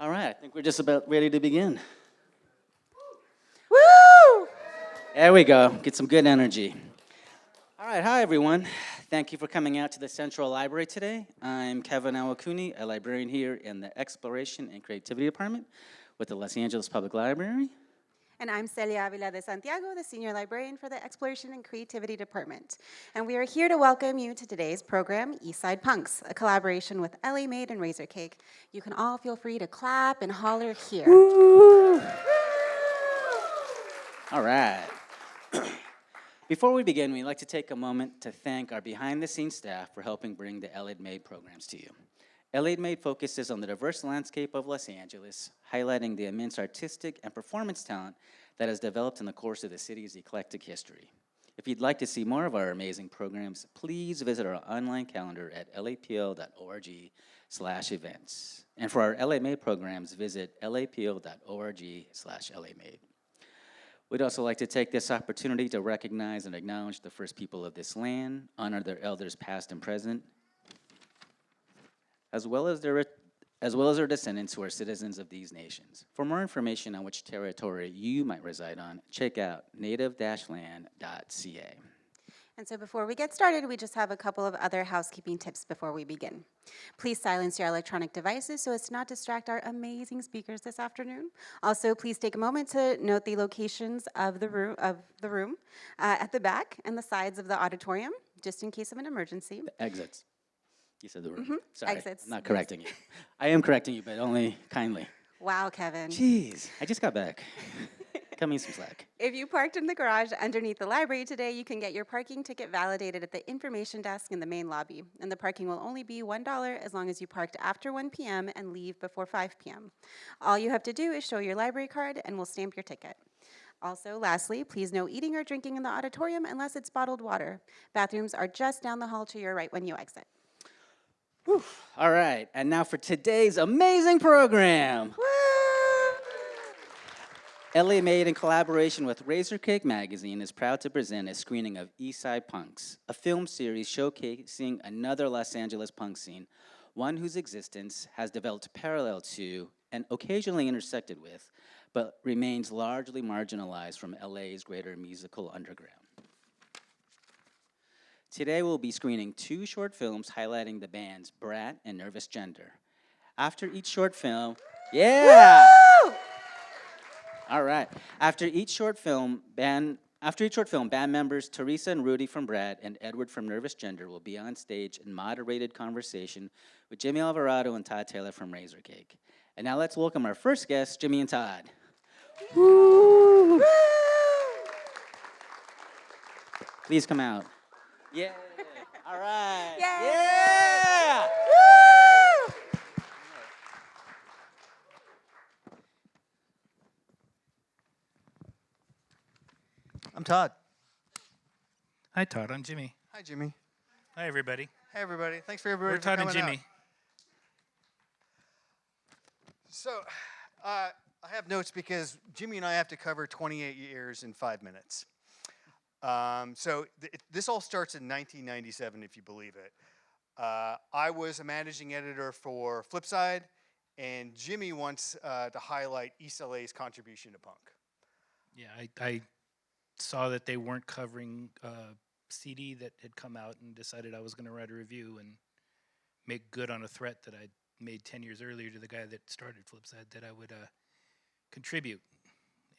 All right, I think we're just about ready to begin. Woo! There we go. Get some good energy. All right, hi everyone. Thank you for coming out to the Central Library today. I'm Kevin Awakuni, a librarian here in the Exploration and Creativity Department with the Los Angeles Public Library. And I'm Celia Avila de Santiago, the Senior Librarian for the Exploration and Creativity Department. And we are here to welcome you to today's program, Eastside Punks, a collaboration with L.A. Made and Razorcake. You can all feel free to clap and holler here. Woo! All right. Before we begin, we'd like to take a moment to thank our behind-the-scenes staff for helping bring the L.A. Made programs to you. L.A. Made focuses on the diverse landscape of Los Angeles, highlighting the immense artistic and performance talent that has developed in the course of the city's eclectic history. If you'd like to see more of our amazing programs, please visit our online calendar at lapl.org/events. And for our L.A. Made programs, visit lapl.org/LAMade. We'd also like to take this opportunity to recognize and acknowledge the first people of this land, honor their elders past and present, as well as their descendants who are citizens of these nations. For more information on which territory you might reside on, check out native-land.ca. And so before we get started, we just have a couple of other housekeeping tips before we begin. Please silence your electronic devices so as to not distract our amazing speakers this afternoon. Also, please take a moment to note the locations of the room at the back and the sides of the auditorium, just in case of an emergency. The exits. You said the room. Sorry, Exits. I'm not correcting you. I am correcting you, but only kindly. Wow, Kevin. Jeez, I just got back. Cut me some slack. If you parked in the garage underneath the library today, you can get your parking ticket validated at the information desk in the main lobby. And the parking will only be $1 as long as you parked after 1 p.m. and leave before 5 p.m. All you have to do is show your library card and we'll stamp your ticket. Also, lastly, please no eating or drinking in the auditorium unless it's bottled water. Bathrooms are just down the hall to your right when you exit. Whew. All right, and now for today's amazing program. Woo! L.A. Made, in collaboration with Razorcake magazine, is proud to present a screening of Eastside Punks, a film series showcasing another Los Angeles punk scene, one whose existence has developed parallel to and occasionally intersected with, but remains largely marginalized from L.A.'s greater musical underground. Today we'll be screening 2 short films highlighting the bands Brat and Nervous Gender. After each short film, yeah! Woo! All right. After each short film, band members Teresa and Rudy from Brat and Edward from Nervous Gender will be on stage in moderated conversation with Jimmy Alvarado and Todd Taylor from Razorcake. And now let's welcome our first guests, Jimmy and Todd. Woo! Woo! Please come out. Yeah. All right. Yay! Yeah! Woo! I'm Todd. Hi, Todd. I'm Jimmy. Hi, Jimmy. Hi, everybody. Hey, everybody. Thanks for everybody We're for Todd and coming Jimmy. out. So, I have notes because Jimmy and I have to cover 28 years in 5 minutes. This all starts in 1997, if you believe it. I was a managing editor for Flipside, and Jimmy wants to highlight East L.A.'s contribution to punk. Yeah, I saw that they weren't covering a CD that had come out and decided I was going to write a review and make good on a threat that I'd made 10 years earlier to the guy that started Flipside that I would contribute.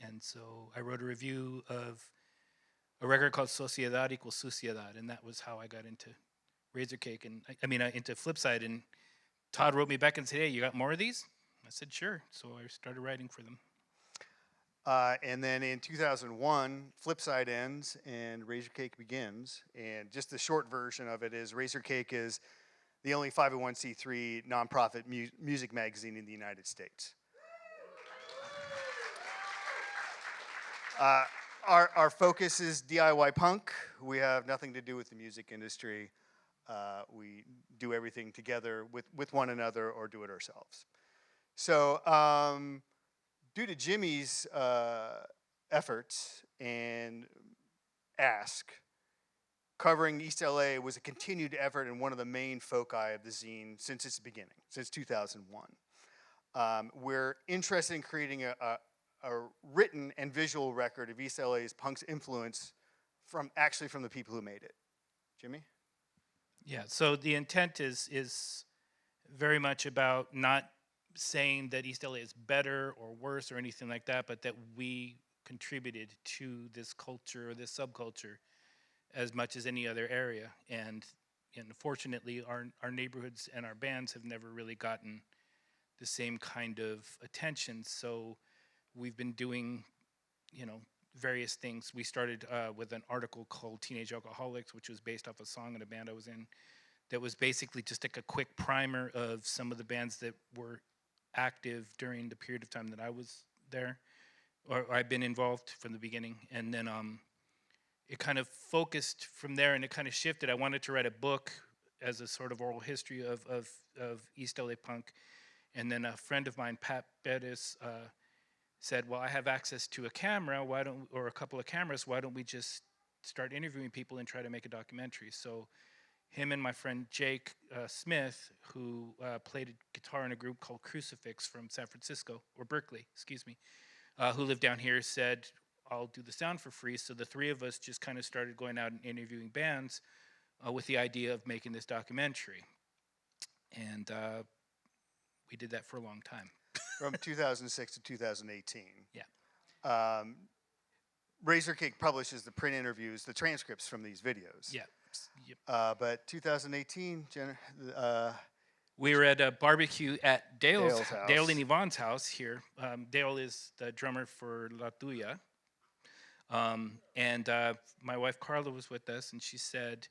And so I wrote a review of a record called Sociedad equals Suciedad, and that was how I got into Razorcake and into Flipside. And Todd wrote me back and said, "Hey, you got more of these?" I said, "Sure." So I started writing for them. And then in 2001, Flipside ends and Razorcake begins. And just the short version of it is Razorcake is the only 501c3 nonprofit music magazine in the United States. Our focus is DIY punk. We have nothing to do with the music industry. We do everything together with one another or do it ourselves. So due to Jimmy's efforts and ask, covering East L.A. was a continued effort and one of the main foci of the zine since its beginning, since 2001. We're interested in creating a written and visual record of East LA's punk's influence from the people who made it. Jimmy? Yeah, so the intent is very much about not saying that East LA is better or worse or anything like that, but that we contributed to this culture or this subculture as much as any other area. And unfortunately, our neighborhoods and our bands have never really gotten the same kind of attention. So we've been doing, various things. We started with an article called Teenage Alcoholics, which was based off a song in a band I was in, that was basically just like a quick primer of some of the bands that were active during the period of time that I was there, or I've been involved from the beginning. And then it kind of focused from there, and it kind of shifted. I wanted to write a book as a sort of oral history of East LA punk. And then a friend of mine, Pat Bettis, said, well, I have access to a camera, or a couple of cameras, why don't we just start interviewing people and try to make a documentary? So him and my friend Jake Smith, who played guitar in a group called Crucifix from San Francisco, or Berkeley, excuse me, who lived down here, said, I'll do the sound for free. So the three of us just kind of started going out and interviewing bands with the idea of making this documentary. And we did that for a long time. From 2006 to 2018. Yeah. Razorcake publishes the print interviews, the transcripts from these videos. Yeah. Yep. But 2018, We were at a barbecue at Dale's house. Dale and Yvonne's house here. Dale is the drummer for La Tuya. And my wife Carla was with us, and she said,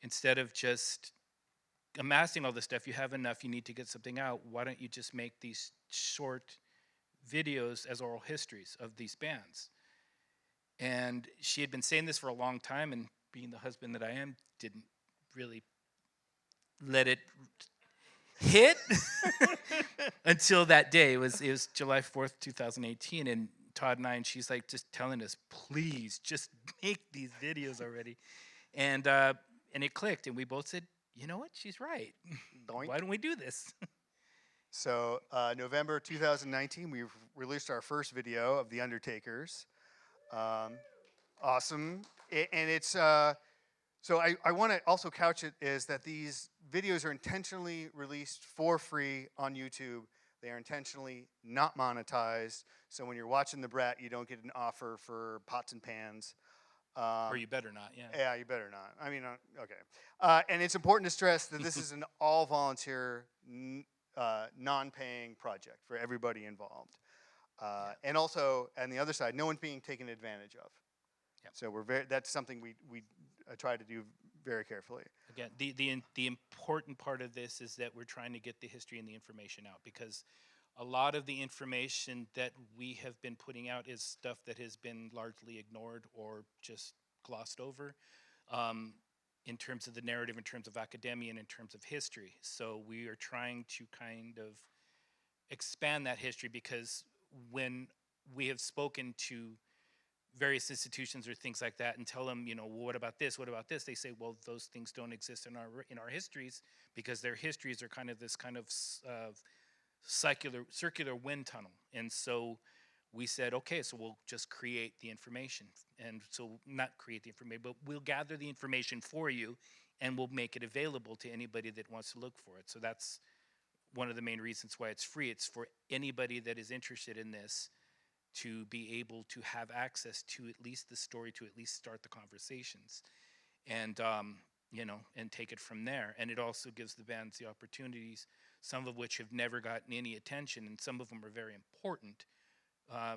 instead of just amassing all this stuff, you have enough, you need to get something out, why don't you just make these short videos as oral histories of these bands? And she had been saying this for a long time, and being the husband that I am, didn't really let it hit until that day. It was July 4th, 2018, and Todd and I, and she's like just telling us, please, just make these videos already. And it clicked, and we both said, you know what, she's right. Doink. Why don't we do this? So November 2019, we released our first video of The Undertakers. Awesome. And it's, so I want to also couch it is that these videos are intentionally released for free on YouTube. They are intentionally not monetized. So when you're watching the Brat, you don't get an offer for pots and pans. Or you better not, yeah. Yeah, you better not. I mean, okay. And it's important to stress that this is an all-volunteer, non-paying project for everybody involved. And also, on the other side, no one's being taken advantage of. Yep. So that's something we try to do very carefully. Again, the important part of this is that we're trying to get the history and the information out, because a lot of the information that we have been putting out is stuff that has been largely ignored or just glossed over in terms of the narrative, in terms of academia, and in terms of history. So we are trying to kind of expand that history, because when we have spoken to various institutions or things like that and tell them, well, what about this, they say, well, those things don't exist in our histories, because their histories are kind of this kind of circular wind tunnel. And so we said, okay, so we'll just create the information. And so not create the information, but we'll gather the information for you, and we'll make it available to anybody that wants to look for it. So that's one of the main reasons why it's free. It's for anybody that is interested in this to be able to have access to at least the story, to at least start the conversations, and and take it from there. And it also gives the bands the opportunities, some of which have never gotten any attention, and some of them are very important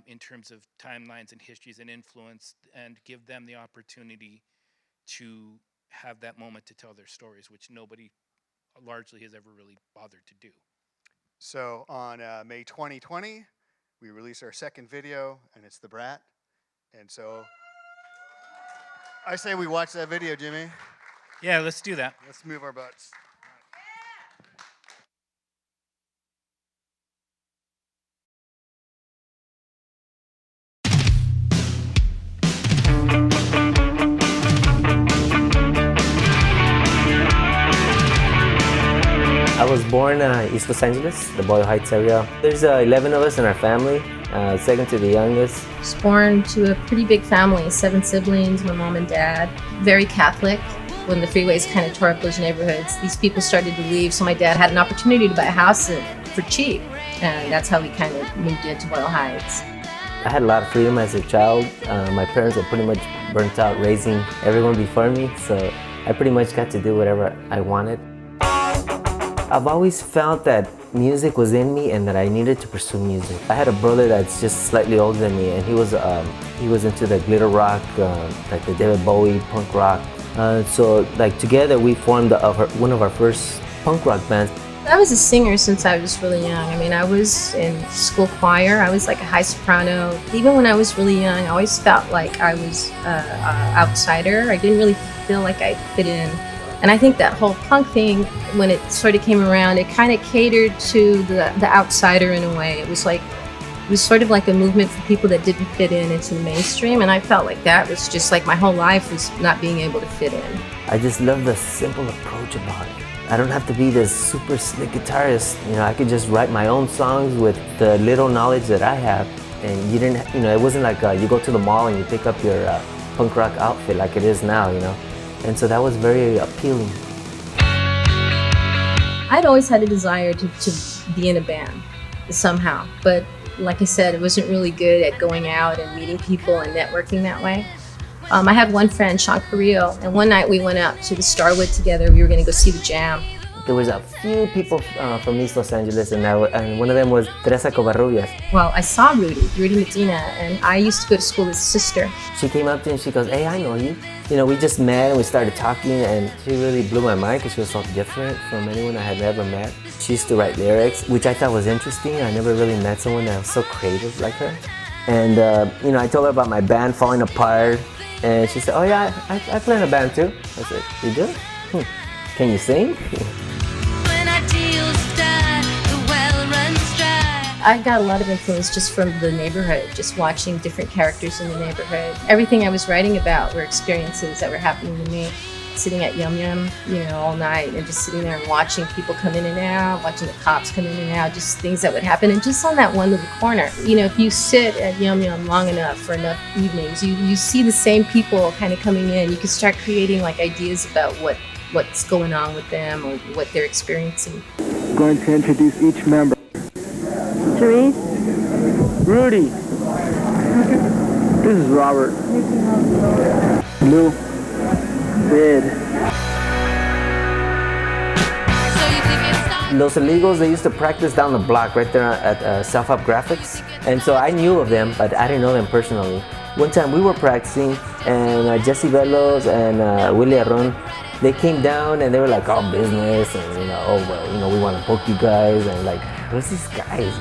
in terms of timelines and histories and influence, and give them the opportunity to have that moment to tell their stories, which nobody largely has ever really bothered to do. So on May 2020, we released our second video, and it's The Brat. And so I say we watch that video, Jimmy. Yeah, let's do that. Let's move our butts. I was born East Los Angeles, the Boyle Heights area. There's 11 of us in our family, second to the youngest. I was born to a pretty big family, 7 siblings, my mom and dad, very Catholic. When the freeways kind of tore up those neighborhoods, these people started to leave, so my dad had an opportunity to buy a house for cheap, and that's how we kind of moved into Boyle Heights. I had a lot of freedom as a child. My parents were pretty much burnt out raising everyone before me, so I pretty much got to do whatever I wanted. I've always felt that music was in me and that I needed to pursue music. I had a brother that's just slightly older than me, and he was into the glitter rock, like the David Bowie punk rock. So like together we formed one of our first punk rock bands. I was a singer since I was really young. I mean, I was in school choir. I was like a high soprano. Even when I was really young, I always felt like I was an outsider. I didn't really feel like I fit in. And I think that whole punk thing, when it sort of came around, it kind of catered to the outsider in a way. It was sort of like a movement for people that didn't fit in into the mainstream. And I felt like that was just like my whole life was not being able to fit in. I just love the simple approach about it. I don't have to be this super slick guitarist. You know, I could just write my own songs with the little knowledge that I have. And it wasn't like you go to the mall and you pick up your punk rock outfit like it is now, you know. And so that was very appealing. I'd always had a desire to be in a band somehow, but like I said, I wasn't really good at going out and meeting people and networking that way. I had one friend, Sean Carrillo, and one night we went out to the Starwood together. We were going to go see the Jam. There was a few people from East Los Angeles, and one of them was Teresa Covarrubias. Well, I saw Rudy Medina, and I used to go to school with his sister. She came up to me and she goes, "Hey, I know you." You know, we just met and we started talking, and she really blew my mind because she was so different from anyone I had ever met. She used to write lyrics, which I thought was interesting. I never really met someone that was so creative like her. And I told her about my band falling apart, and she said, "Oh yeah, I play in a band too." I said, "You do? Can you sing?" I got a lot of influence just from the neighborhood, just watching different characters in the neighborhood. Everything I was writing about were experiences that were happening to me. Sitting at Yum Yum, all night and just sitting there and watching people come in and out, watching the cops come in and out, just things that would happen. And just on that one little corner, if you sit at Yum Yum long enough for enough evenings, you see the same people kind of coming in. You can start creating like ideas about what's going on with them or what they're experiencing. I'm going to introduce each member. Therese? Rudy. This is Robert. Lou. Sid. Los Illegals, they used to practice down the block right there at Self-Up Graphics. And so I knew of them, but I didn't know them personally. One time we were practicing, and Jesse Velos and Willie Arron, they came down and they were like all business and we want to book you guys, and like, who's these guys?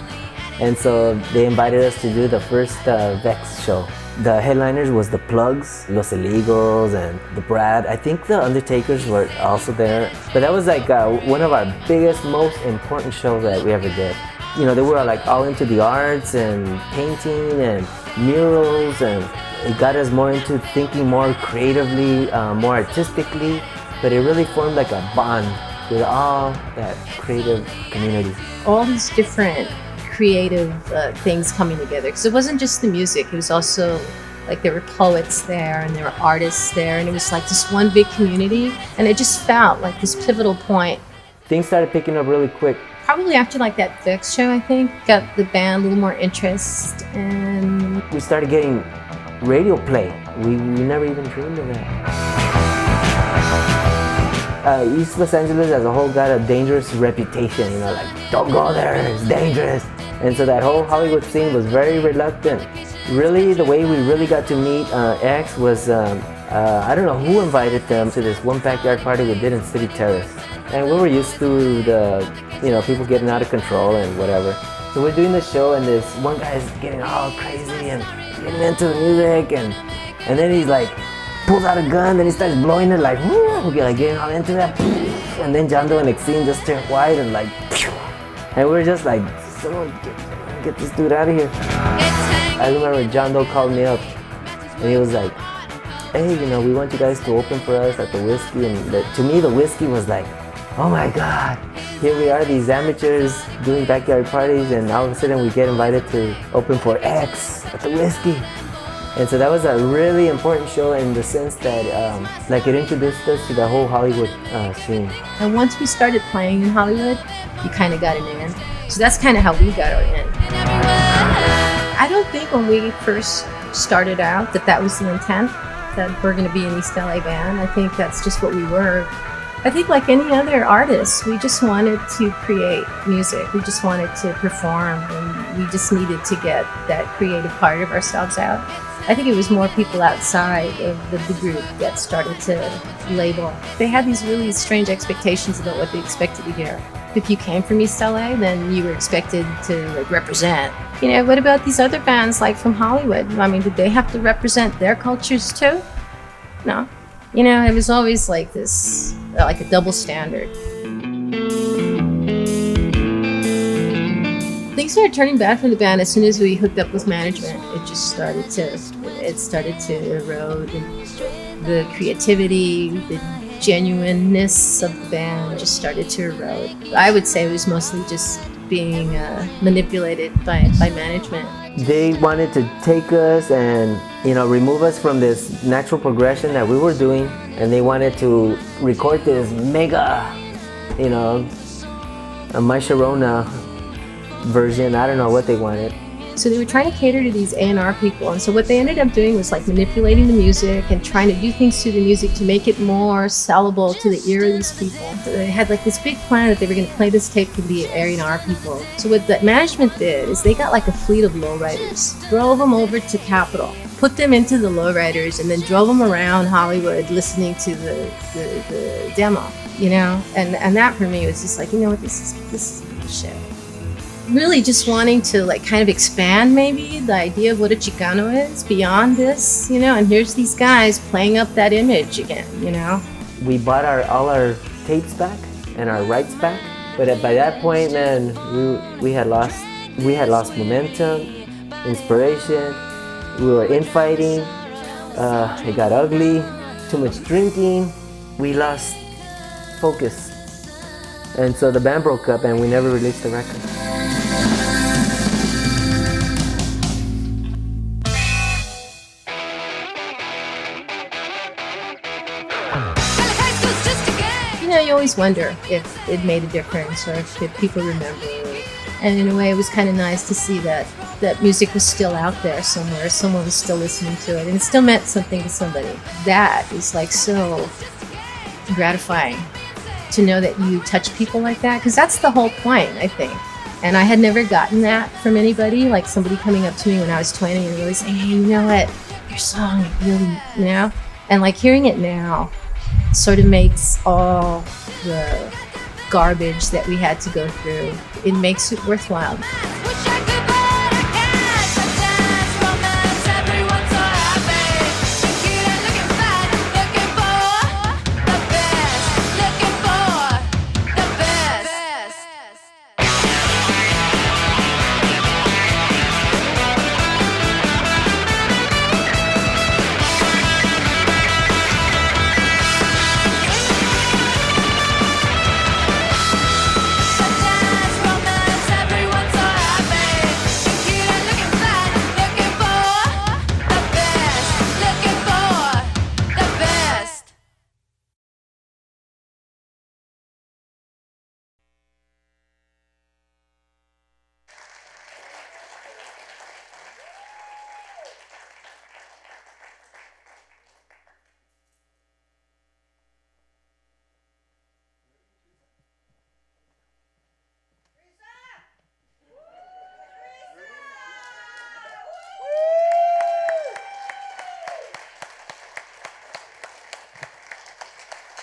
And so they invited us to do the first Vex show. The headliners was the Plugs, Los Illegals, and the Brat. I think the Undertakers were also there. But that was like one of our biggest, most important shows that we ever did. They were like all into the arts and painting and murals, and it got us more into thinking more creatively, more artistically. But it really formed like a bond with all that creative community. All these different creative things coming together, because it wasn't just the music, it was also like there were poets there and there were artists there, and it was like this one big community, and it just felt like this pivotal point. Things started picking up really quick. Probably after like that Vex show, I think, got the band a little more interest, and we started getting radio play. We never even dreamed of that. East Los Angeles as a whole got a dangerous reputation, like, don't go there, it's dangerous. And so that whole Hollywood scene was very reluctant. Really, the way we really got to meet X was, I don't know who invited them to this one backyard party we did in City Terrace. And we were used to the, people getting out of control and whatever. So we're doing the show, and this one guy is getting all crazy and getting into the music, and then he's like, pulls out a gun, then he starts blowing it like, whoo, getting all into that. And then John Doe and Exene just turned white and like, pew. And we're just like, someone get this dude out of here. I remember John Doe called me up, and he was like, hey, we want you guys to open for us at the Whiskey. And to me, the Whiskey was like, oh my God, here we are, these amateurs doing backyard parties, and all of a sudden we get invited to open for X at the Whiskey. And so that was a really important show in the sense that like it introduced us to the whole Hollywood scene. And once we started playing in Hollywood, you kind of got an in. So that's kind of how we got our in. I don't think when we first started out that was the intent, that we're going to be an East L.A. band. I think that's just what we were. I think like any other artist, we just wanted to create music. We just wanted to perform, and we just needed to get that creative part of ourselves out. I think it was more people outside of the group that started to label. They had these really strange expectations about what they expected to hear. If you came from East LA, then you were expected to like represent. You know, what about these other bands like from Hollywood? I mean, did they have to represent their cultures too? No. You know, it was always like this, like a double standard. Things started turning bad for the band as soon as we hooked up with management. It just started to erode, and the creativity, the genuineness of the band just started to erode. I would say it was mostly just being manipulated by management. They wanted to take us and, you know, remove us from this natural progression that we were doing, and they wanted to record this mega, you know, a My Sharona version. I don't know what they wanted. So they were trying to cater to these A&R people, and so what they ended up doing was like manipulating the music and trying to do things to the music to make it more sellable to the ear of these people. So they had like this big plan that they were going to play this tape to the A&R people. So what the management did is they got like a fleet of lowriders, drove them over to Capitol, put them into the lowriders, and then drove them around Hollywood listening to the demo, you know? And that for me was just like, you know what, this is bullshit. Really just wanting to like kind of expand maybe the idea of what a Chicano is beyond this, you know, and here's these guys playing up that image again, you know. We bought all our tapes back and our rights back, but by that point, man, we had lost momentum, inspiration. We were infighting. It got ugly. Too much drinking. We lost focus, and so the band broke up, and we never released the record. You know, you always wonder if it made a difference or if people remember. And in a way, it was kind of nice to see that music was still out there somewhere. Someone was still listening to it, and it still meant something to somebody. That is like so gratifying to know that you touch people like that, because that's the whole point, I think. And I had never gotten that from anybody, like somebody coming up to me when I was 20 and really saying, hey, you know what, your song really, you know? And like hearing it now sort of makes all the garbage that we had to go through, it makes it worthwhile.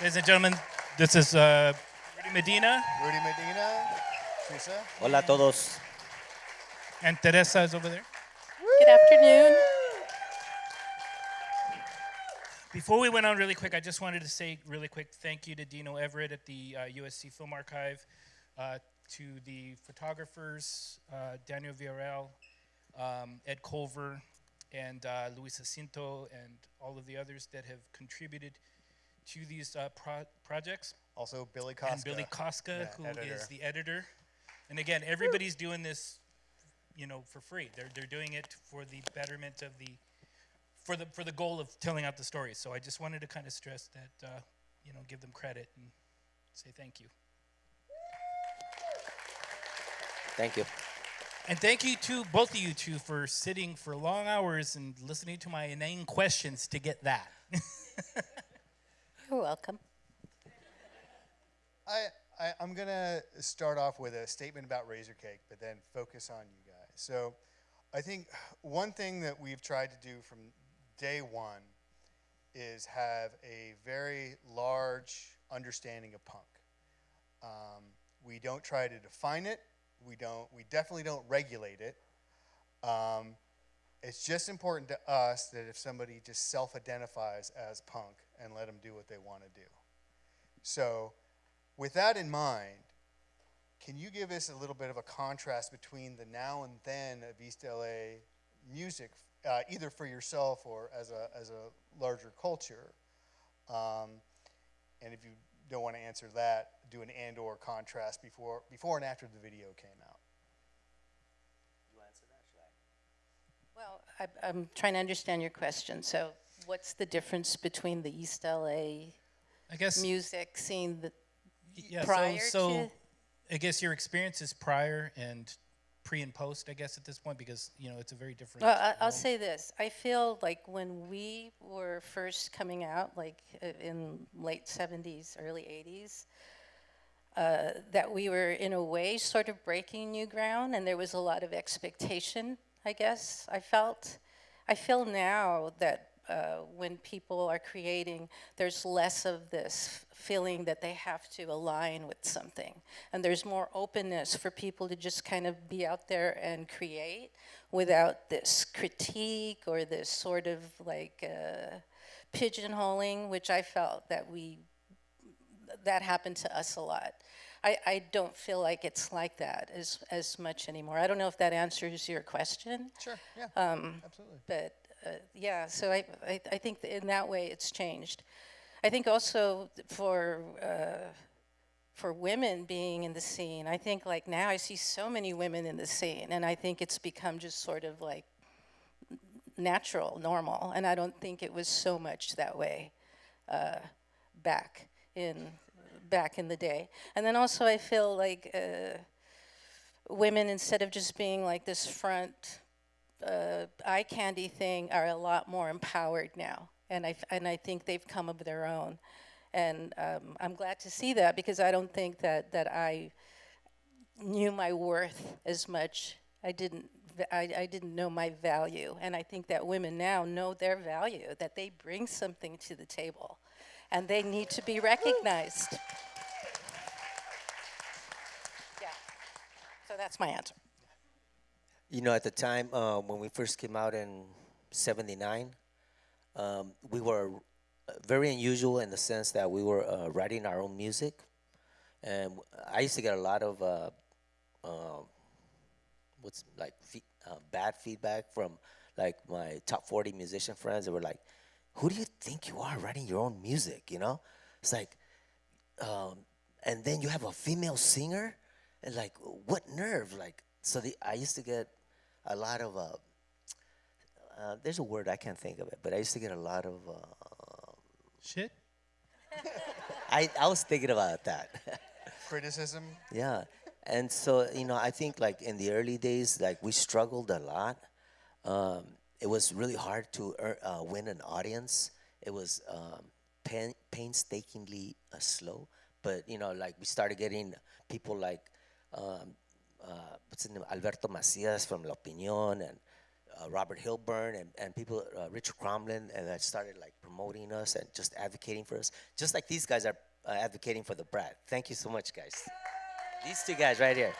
Ladies and gentlemen, this is Rudy Medina. Rudy Medina, Teresa. Hola a todos. And Teresa is over there. Good afternoon. Before we went on really quick, I just wanted to say really quick thank you to Dino Everett at the USC Film Archive, to the photographers, Daniel Villarreal, Ed Culver, and Luis Jacinto, and all of the others that have contributed to these projects. Also, Billy Koska. And Billy Koska, Yeah, who editor. is the editor. And again, everybody's doing this, for free. They're doing it for the betterment of for the goal of telling out the stories. So I just wanted to kind of stress that, give them credit and say thank you. Thank you. And thank you to both of you two for sitting for long hours and listening to my inane questions to get that. You're welcome. I'm going to start off with a statement about Razorcake, but then focus on you guys. So I think one thing that we've tried to do from day one is have a very large understanding of punk. We don't try to define it. We definitely don't regulate it. It's just important to us that if somebody just self-identifies as punk and let them do what they want to do. So with that in mind, can you give us a little bit of a contrast between the now and then of East L.A. music, either for yourself or as a larger culture? And if you don't want to answer that, do an and/or contrast before and after the video came out. You answer that, should I? Well, I'm trying to understand your question. So what's the difference between the East L.A. I guess music scene that yeah, prior so to? I guess your experience is prior and pre and post, I guess, at this point, because it's a very different. Well, I'll world. say this. I feel like when we were first coming out, like in late 70s, early 80s, that we were in a way sort of breaking new ground, and there was a lot of expectation, I guess, I felt. I feel now that when people are creating, there's less of this feeling that they have to align with something. And there's more openness for people to just kind of be out there and create without this critique or this sort of like pigeonholing, which I felt that happened to us a lot. I don't feel like it's like that as much anymore. I don't know if that answers your question. Sure, yeah, absolutely. But yeah, so I think that in that way it's changed. I think also for women being in the scene, I think like now I see so many women in the scene, and I think it's become just sort of like natural, normal, and I don't think it was so much that way back in the day. And then also I feel like women, instead of just being like this front eye candy thing, are a lot more empowered now, and I think they've come of their own, and I'm glad to see that, because I don't think that I knew my worth as much. I didn't know my value, and I think that women now know their value, that they bring something to the table, and they need to be recognized. Yeah, so that's my answer. At the time when we first came out in '79, we were very unusual in the sense that we were writing our own music, and I used to get a lot of bad feedback from like my top 40 musician friends. They were like, "Who do you think you are writing your own music?" It's like, and then you have a female singer, and like, what nerve? Like, so I used to get a lot of there's a word I can't think of it, but I used to get a lot of Shit. I was thinking about that. Criticism. Yeah, and so I think like in the early days, like we struggled a lot. It was really hard to win an audience. It was painstakingly slow, but like we started getting people like what's his name, Alberto Macias from La Opinión, and Robert Hilburn, and people, Richard Cromlin, and that started like promoting us and just advocating for us, just like these guys are advocating for the Brat. Thank you so much, guys. These two guys right here.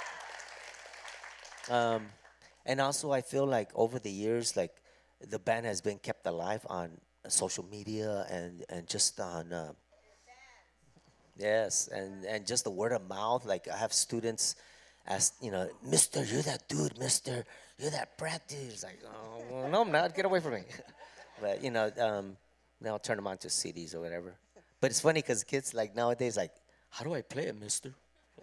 And also I feel like over the years, like the band has been kept alive on social media and just on yes, and just the word of mouth. Like I have students ask, "Mister, you're that dude, Mister, you're that Brat dude." It's like, "Oh, well, no, I'm not. Get away from me." But then I'll turn them on to CDs or whatever. But it's funny because kids like nowadays, like, how do I play it, mister?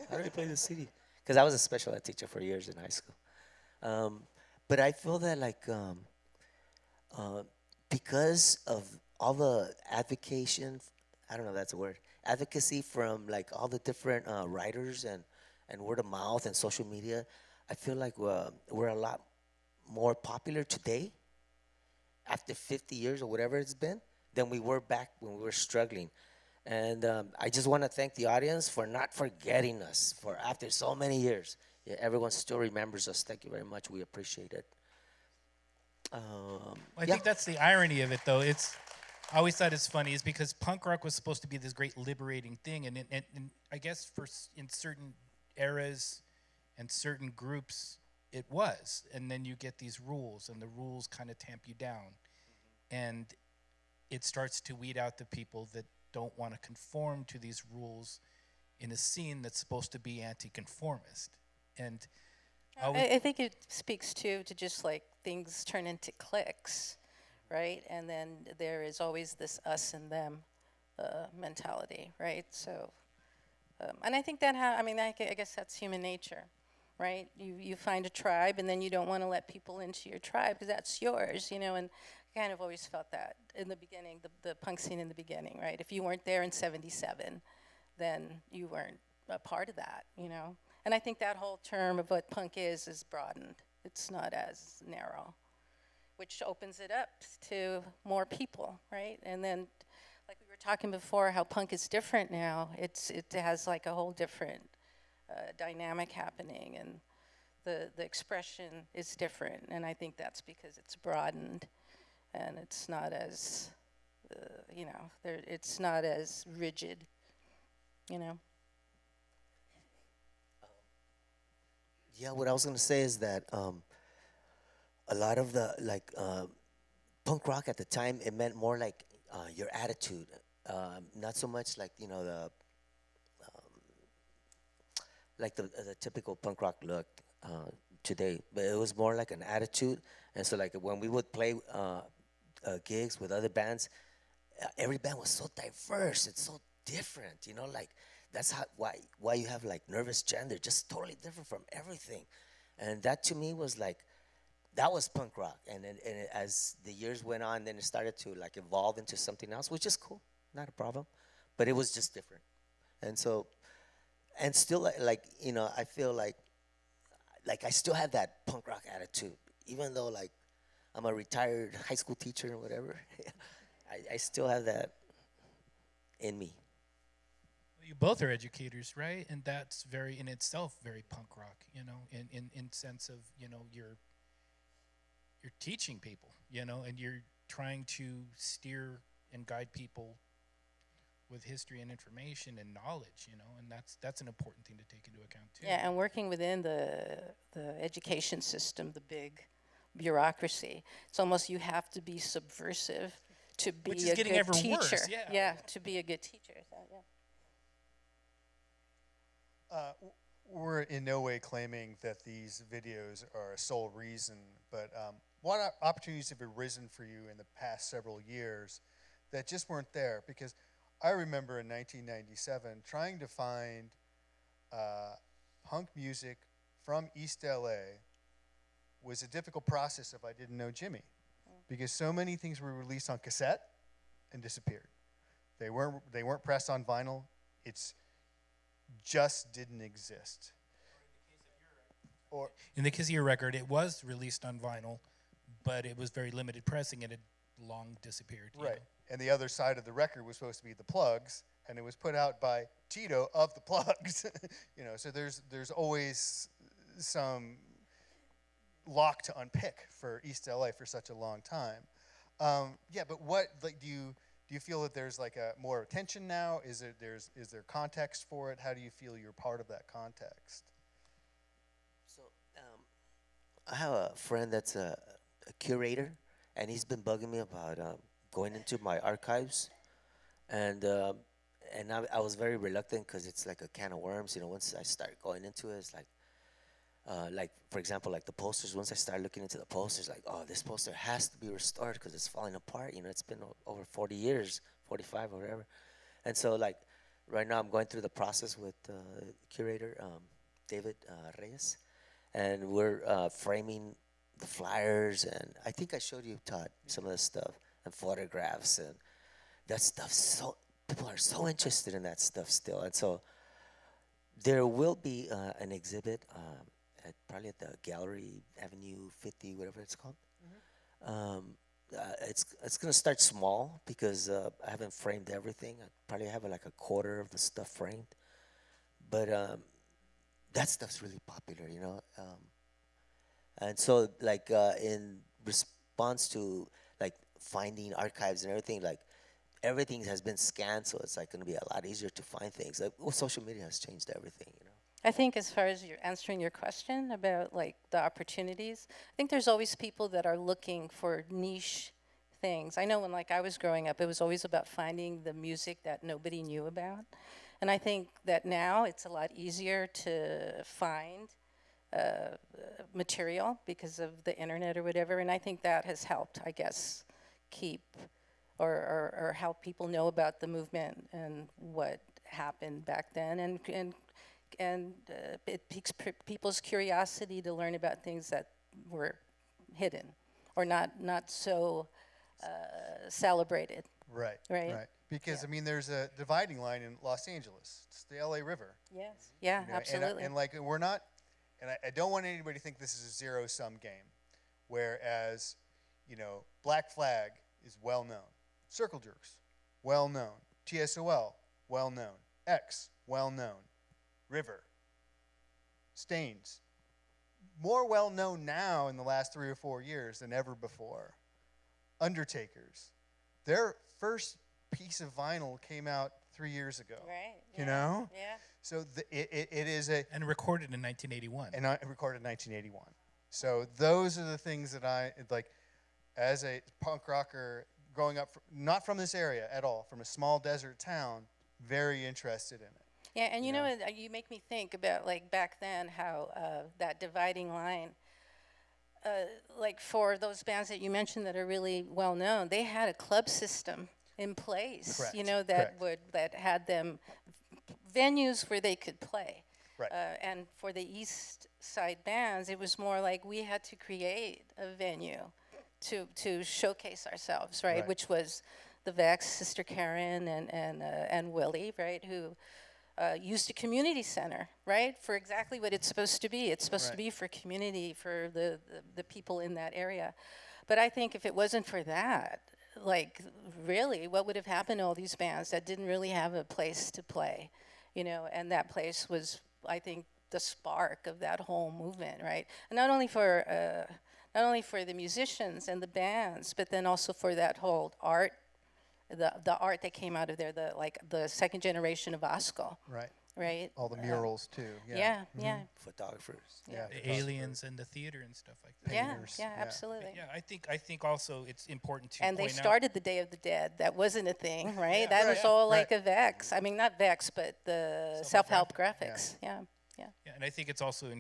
How do I play the CD? Because I was a special ed teacher for years in high school. But I feel that like uh, because of all the advocation, I don't know if that's a word, advocacy from like all the different writers and word of mouth and social media, I feel like we're a lot more popular today after 50 years or whatever it's been than we were back when we were struggling. And I just want to thank the audience for not forgetting us for after so many years. Yeah, everyone still remembers us. Thank you very much. We appreciate it. I think that's the irony of it, though. I always thought it's funny is because punk rock was supposed to be this great liberating thing, and I guess in certain eras and certain groups it was, and then you get these rules, and the rules kind of tamp you down, and it starts to weed out the people that don't want to conform to these rules in a scene that's supposed to be anti-conformist, and I think it speaks to just like things turn into cliques, right? And then there is always this us and them mentality, right? So, and I think that I guess that's human nature, right? You find a tribe, and then you don't want to let people into your tribe because that's yours, you know. And I kind of always felt that in the beginning, the punk scene in the beginning, right? If you weren't there in '77, then you weren't a part of that, you know. And I think that whole term of what punk is broadened. It's not as narrow, which opens it up to more people, right? And then, like we were talking before, how punk is different now. It has like a whole different dynamic happening, and the expression is different. And I think that's because it's broadened, and it's not as, you know, it's not as rigid, you know. Yeah, what I was gonna say is that a lot of the like punk rock at the time, it meant more like your attitude, not so much like the typical punk rock look today, but it was more like an attitude. And so like when we would play gigs with other bands, every band was so diverse. It's so different, you know, like. That's why you have like Nervous Gender, just totally different from everything, and that to me was like, that was punk rock. And as the years went on, then it started to like evolve into something else, which is cool, not a problem, but it was just different. And so, and still like you know, I feel like I still have that punk rock attitude, even though like I'm a retired high school teacher or whatever. I still have that in me. You both are educators, right? And that's very in itself very punk rock, you know, in sense of, you know, you're teaching people, you know, and you're trying to steer and guide people with history and information and knowledge, you know, and that's an important thing to take into account too. Yeah, and working within the education system, the big bureaucracy, it's almost you have to be subversive to be a good teacher. Worse, yeah. To be a good teacher. So, yeah. We're in no way claiming that these videos are a sole reason, but what opportunities have arisen for you in the past several years that just weren't there? Because I remember in 1997 trying to find punk music from East L.A. was a difficult process if I didn't know Jimmy, because so many things were released on cassette and disappeared. They weren't pressed on vinyl. It's just didn't exist. Or in the case of your record, it was released on vinyl, but it was very limited pressing and it long disappeared. Right. You know? And the other side of the record was supposed to be the Plugs, and it was put out by Tito of the Plugs. You know, so there's always some lock to unpick for East LA for such a long time. Yeah, but what like do you feel that there's like a more attention now? Is there context for it? How do you feel you're part of that context? So I have a friend that's a curator, and he's been bugging me about going into my archives, and I was very reluctant because it's like a can of worms. You know, once I start going into it, it's like for example, like the posters. Once I start looking into the posters, like, oh, this poster has to be restored because it's falling apart. You know, it's been over 40 years, 45 or whatever. And so like right now I'm going through the process with curator David Reyes, and we're framing the flyers, and I think I showed you, Todd, some of the stuff and photographs, and that stuff. So people are so interested in that stuff still, and so there will be an exhibit probably at the Gallery Avenue 50, whatever it's called. It's gonna start small because I haven't framed everything. I probably have like a quarter of the stuff framed, but that stuff's really popular, you know. And so like in response to like finding archives and everything, like everything has been scanned, so it's like going to be a lot easier to find things. Like, well, social media has changed everything, you know. I think as far as you're answering your question about like the opportunities, I think there's always people that are looking for niche things. I know when like I was growing up, it was always about finding the music that nobody knew about. And I think that now it's a lot easier to find material because of the internet or whatever. And I think that has helped, I guess, keep or help people know about the movement and what happened back then. And it piques people's curiosity to learn about things that were hidden or not so celebrated. Right. Right. Because Yeah. I mean, there's a dividing line in Los Angeles. It's the L.A. River. Yes. Yeah, You know, absolutely. And like we're not, and I don't want anybody to think this is a zero-sum game. Whereas, you know, Black Flag is well known, Circle Jerks, well known, TSOL, well known, X, well known, River, Stains, more well known now in the last 3 or 4 years than ever before. Undertakers, their first piece of vinyl came out 3 years ago. Right. You yeah, know? Yeah. So it is a, And recorded in 1981. and I recorded in 1981. So those are the things that I like as a punk rocker growing up, not from this area at all, from a small desert town, very interested in it. Yeah, and you know, you make me think about like back then how that dividing line, like for those bands that you mentioned that are really well known, they had a club system in place, Correct, you know, that correct. that had them venues where they could play. Right. And for the East Side bands, it was more like we had to create a venue to showcase ourselves, right? Right. Which was the Vex, Sister Karen, and Willie, right? Who used a community center, right? For exactly what it's supposed to be. It's supposed to be for community, for the people in that area. But I think if it wasn't for that, like really, what would have happened to all these bands that didn't really have a place to play, you know? And that place was, I think, the spark of that whole movement, right? And not only for the musicians and the bands, but then also for that whole art, the art that came out of there, the second generation of Osco, Right. right? All the murals too. Yeah, yeah, Photographers. Yeah. The aliens and the theater and stuff like that. yeah, Painters, yeah, yeah. absolutely. Yeah, I think also it's important to And they point out. started the Day of the Dead. That wasn't a thing, right? Yeah, that right, was all right. like a Vex. I mean, not Vex, but the self-help graphics. Yeah, yeah. Yeah, and I think it's also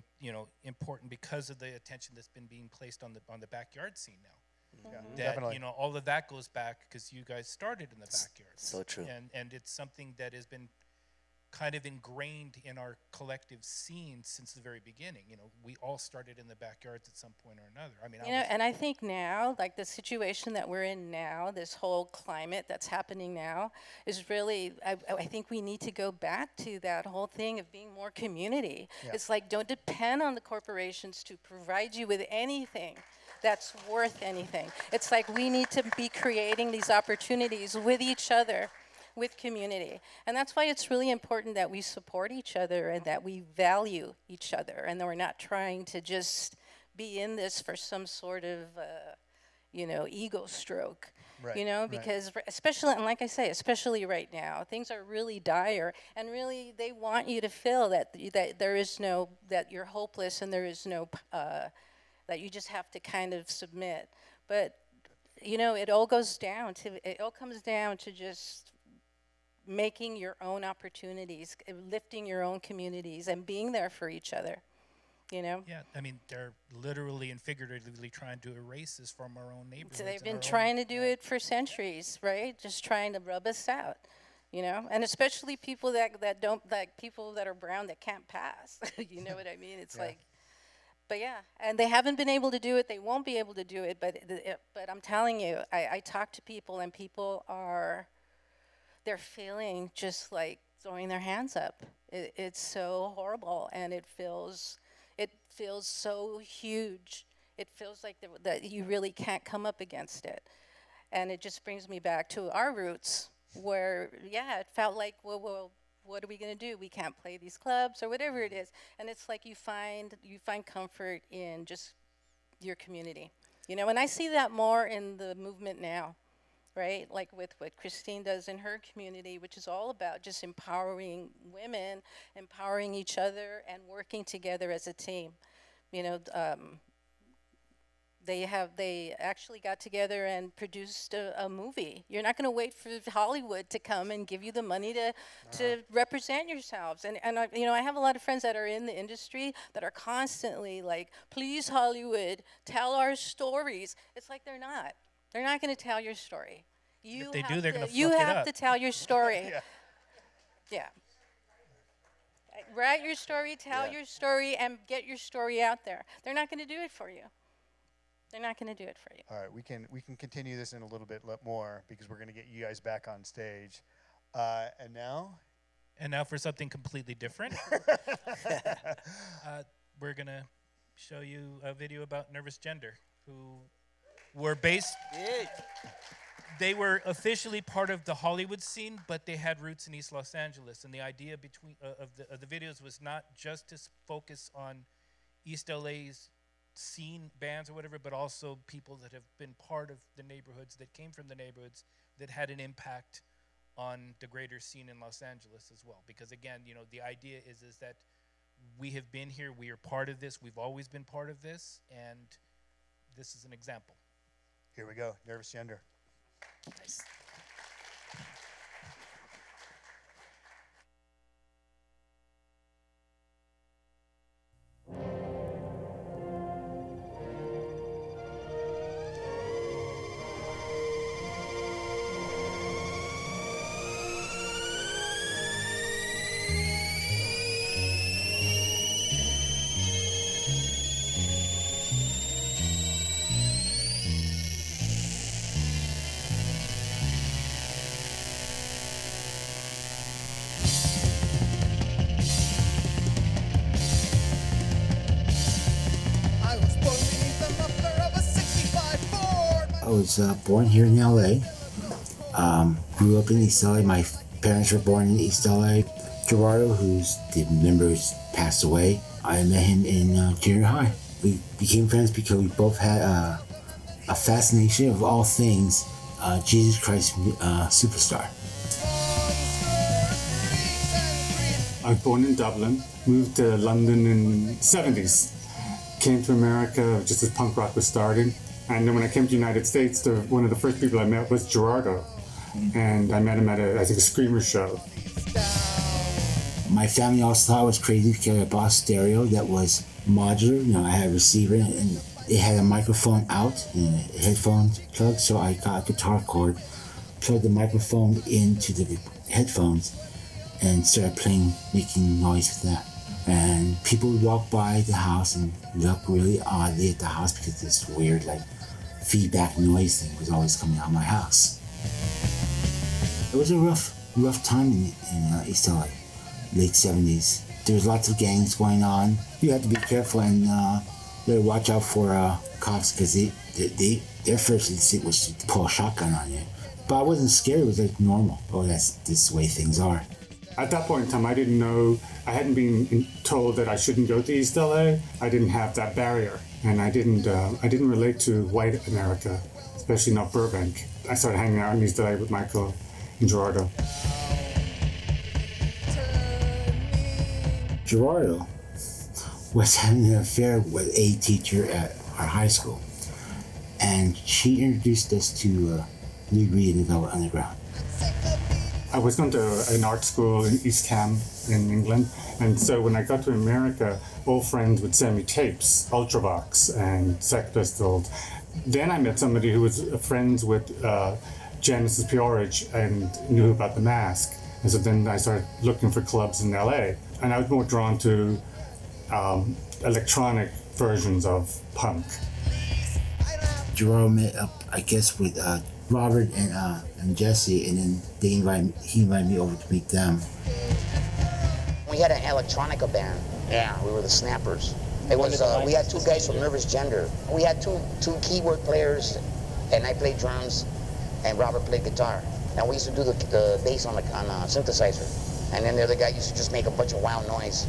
important because of the attention that's been being placed on the backyard scene now. Yeah, That definitely. all of that goes back because you guys started in the backyard. So true. And it's something that has been kind of ingrained in our collective scene since the very beginning. You know, we all started in the backyards at some point or another. I mean, You know, and I think now, like the situation that we're in now, this whole climate that's happening now, is really, I think we need to go back to that whole thing of being more community. Yeah. It's like, don't depend on the corporations to provide you with anything that's worth anything. It's like we need to be creating these opportunities with each other, with community. And that's why it's really important that we support each other and that we value each other and that we're not trying to just be in this for some sort of, ego stroke. Right, You know, right. because especially, and like I say, especially right now, things are really dire, and really they want you to feel that there is no, that you're hopeless and there is no, that you just have to kind of submit. But, it all comes down to just making your own opportunities, lifting your own communities, and being there for each other, Yeah, I mean, they're literally and figuratively trying to erase us from our own neighborhoods. So they've and been our own- trying to do it for centuries, right? Just trying to rub us out. you know, and especially people that don't, like people that are brown that can't pass. You know what I mean? It's like, but yeah, and they haven't been able to do it. They won't be able to do it. But I'm telling you, I talk to people, and people they're feeling just like throwing their hands up. It's so horrible, and it feels so huge. It feels like that you really can't come up against it. And it just brings me back to our roots, where, yeah, it felt like, well, what are we going to do? We can't play these clubs or whatever it is. And it's like you find comfort in just your community. You know, and I see that more in the movement now, right? Like with what Christine does in her community, which is all about just empowering women, empowering each other, and working together as a team. You know, they actually got together and produced a movie. You're not going to wait for Hollywood to come and give you the money to represent yourselves. And you know, I have a lot of friends that are in the industry that are constantly like, please Hollywood, tell our stories. It's like they're not going to tell your story. If they do, they're going to fuck You it have up. to tell your story. Yeah. Write your story, tell your story, and get your story out there. They're not going to do it for you. They're not going to do it for you. All right, we can continue this in a little bit more because we're going to get you guys back on stage. And now for something completely different. We're going to show you a video about Nervous Gender, who were based... They were officially part of the Hollywood scene, but they had roots in East Los Angeles. And the idea of the videos was not just to focus on East L.A.'s scene bands or whatever, but also people that have been part of the neighborhoods, that came from the neighborhoods, that had an impact on the greater scene in Los Angeles as well. Because again, you know, the idea is that we have been here, we are part of this, we've always been part of this, and this is an example. here we go, Nervous Gender. Nice. I was born here in L.A. Grew up in East L.A. My parents were born in East L.A. Gerardo, who's the members passed away, I met him in junior high. We became friends because we both had a fascination of all things Jesus Christ Superstar. I was born in Dublin, moved to London in the 70s. Came to America just as punk rock was starting. And then when I came to the United States, one of the first people I met was Gerardo. And I met him at I think a Screamer show. My family also thought I was crazy because I bought a stereo that was modular. You know, I had a receiver and it had a microphone out and a headphone plug. So I got a guitar cord, plugged the microphone into the headphones, and started playing, making noise with that. And people would walk by the house and look really oddly at the house because this weird, like, feedback noise thing was always coming out of my house. It was a rough time in East LA, late 70s. There was lots of gangs going on. You had to be careful and better watch out for cops because their first instinct was to pull a shotgun on you. But I wasn't scared, it was like normal. Oh, this is the way things are. At that point in time, I didn't know, I hadn't been told that I shouldn't go to East LA. I didn't have that barrier, and I didn't relate to white America, especially not Burbank. I started hanging out in East LA with Michael and Gerardo. Gerardo was having an affair with a teacher at our high school, and she introduced us to Lee Reed and the Velvet Underground. I was going to an art school in East Ham in England, and so when I got to America, old friends would send me tapes, Ultravox and Sex Pistols. Then I met somebody who was friends with Genesis Peorage and knew about the Mask. And so then I started looking for clubs in LA. And I was more drawn to electronic versions of punk. Gerard met up, I guess, with Robert and Jesse, and then he invited me over to meet them. We had an electronica band. Yeah, we were the Snappers. It was we had two guys from Nervous Gender. We had two keyboard players, and I played drums, and Robert played guitar. And we used to do the bass on a synthesizer. And then the other guy used to just make a bunch of wild noise.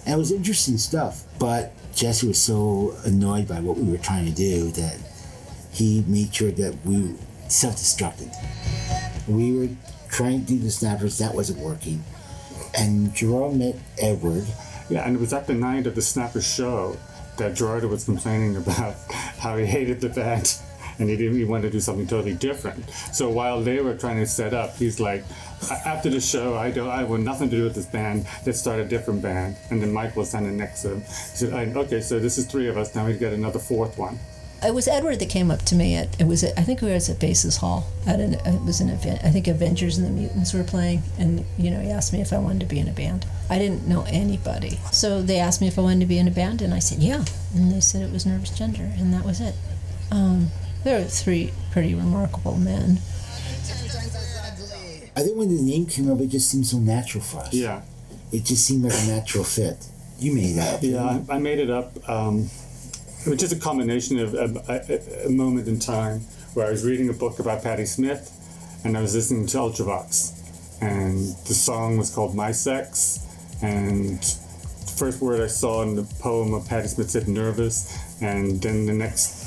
And it was interesting stuff, but Jesse was so annoyed by what we were trying to do that he made sure that we self-destructed. We were trying to do the Snappers, that wasn't working. And Gerard met Edward. Yeah, and it was at the night of the Snappers show that Gerardo was complaining about how he hated the band and he wanted to do something totally different. So while they were trying to set up, he's like, after the show, I want nothing to do with this band. Let's start a different band. And then Mike was standing next to him. He said, okay, so this is 3 of us. Now we get another 4th one. It was Edward that came up to me I think it was at Bases Hall. It was an event. I think Avengers and the Mutants were playing, and he asked me if I wanted to be in a band. I didn't know anybody, so they asked me if I wanted to be in a band, and I said yeah. And they said it was Nervous Gender, and that was it. There were 3 pretty remarkable men. I think when the name came up, it just seemed so natural for us. Yeah, it just seemed like a natural fit. You made that up. Yeah, I made it up. Which is a combination of a moment in time where I was reading a book about Patti Smith, and I was listening to Ultravox, and the song was called My Sex, and the first word I saw in the poem of Patti Smith said nervous, and then the next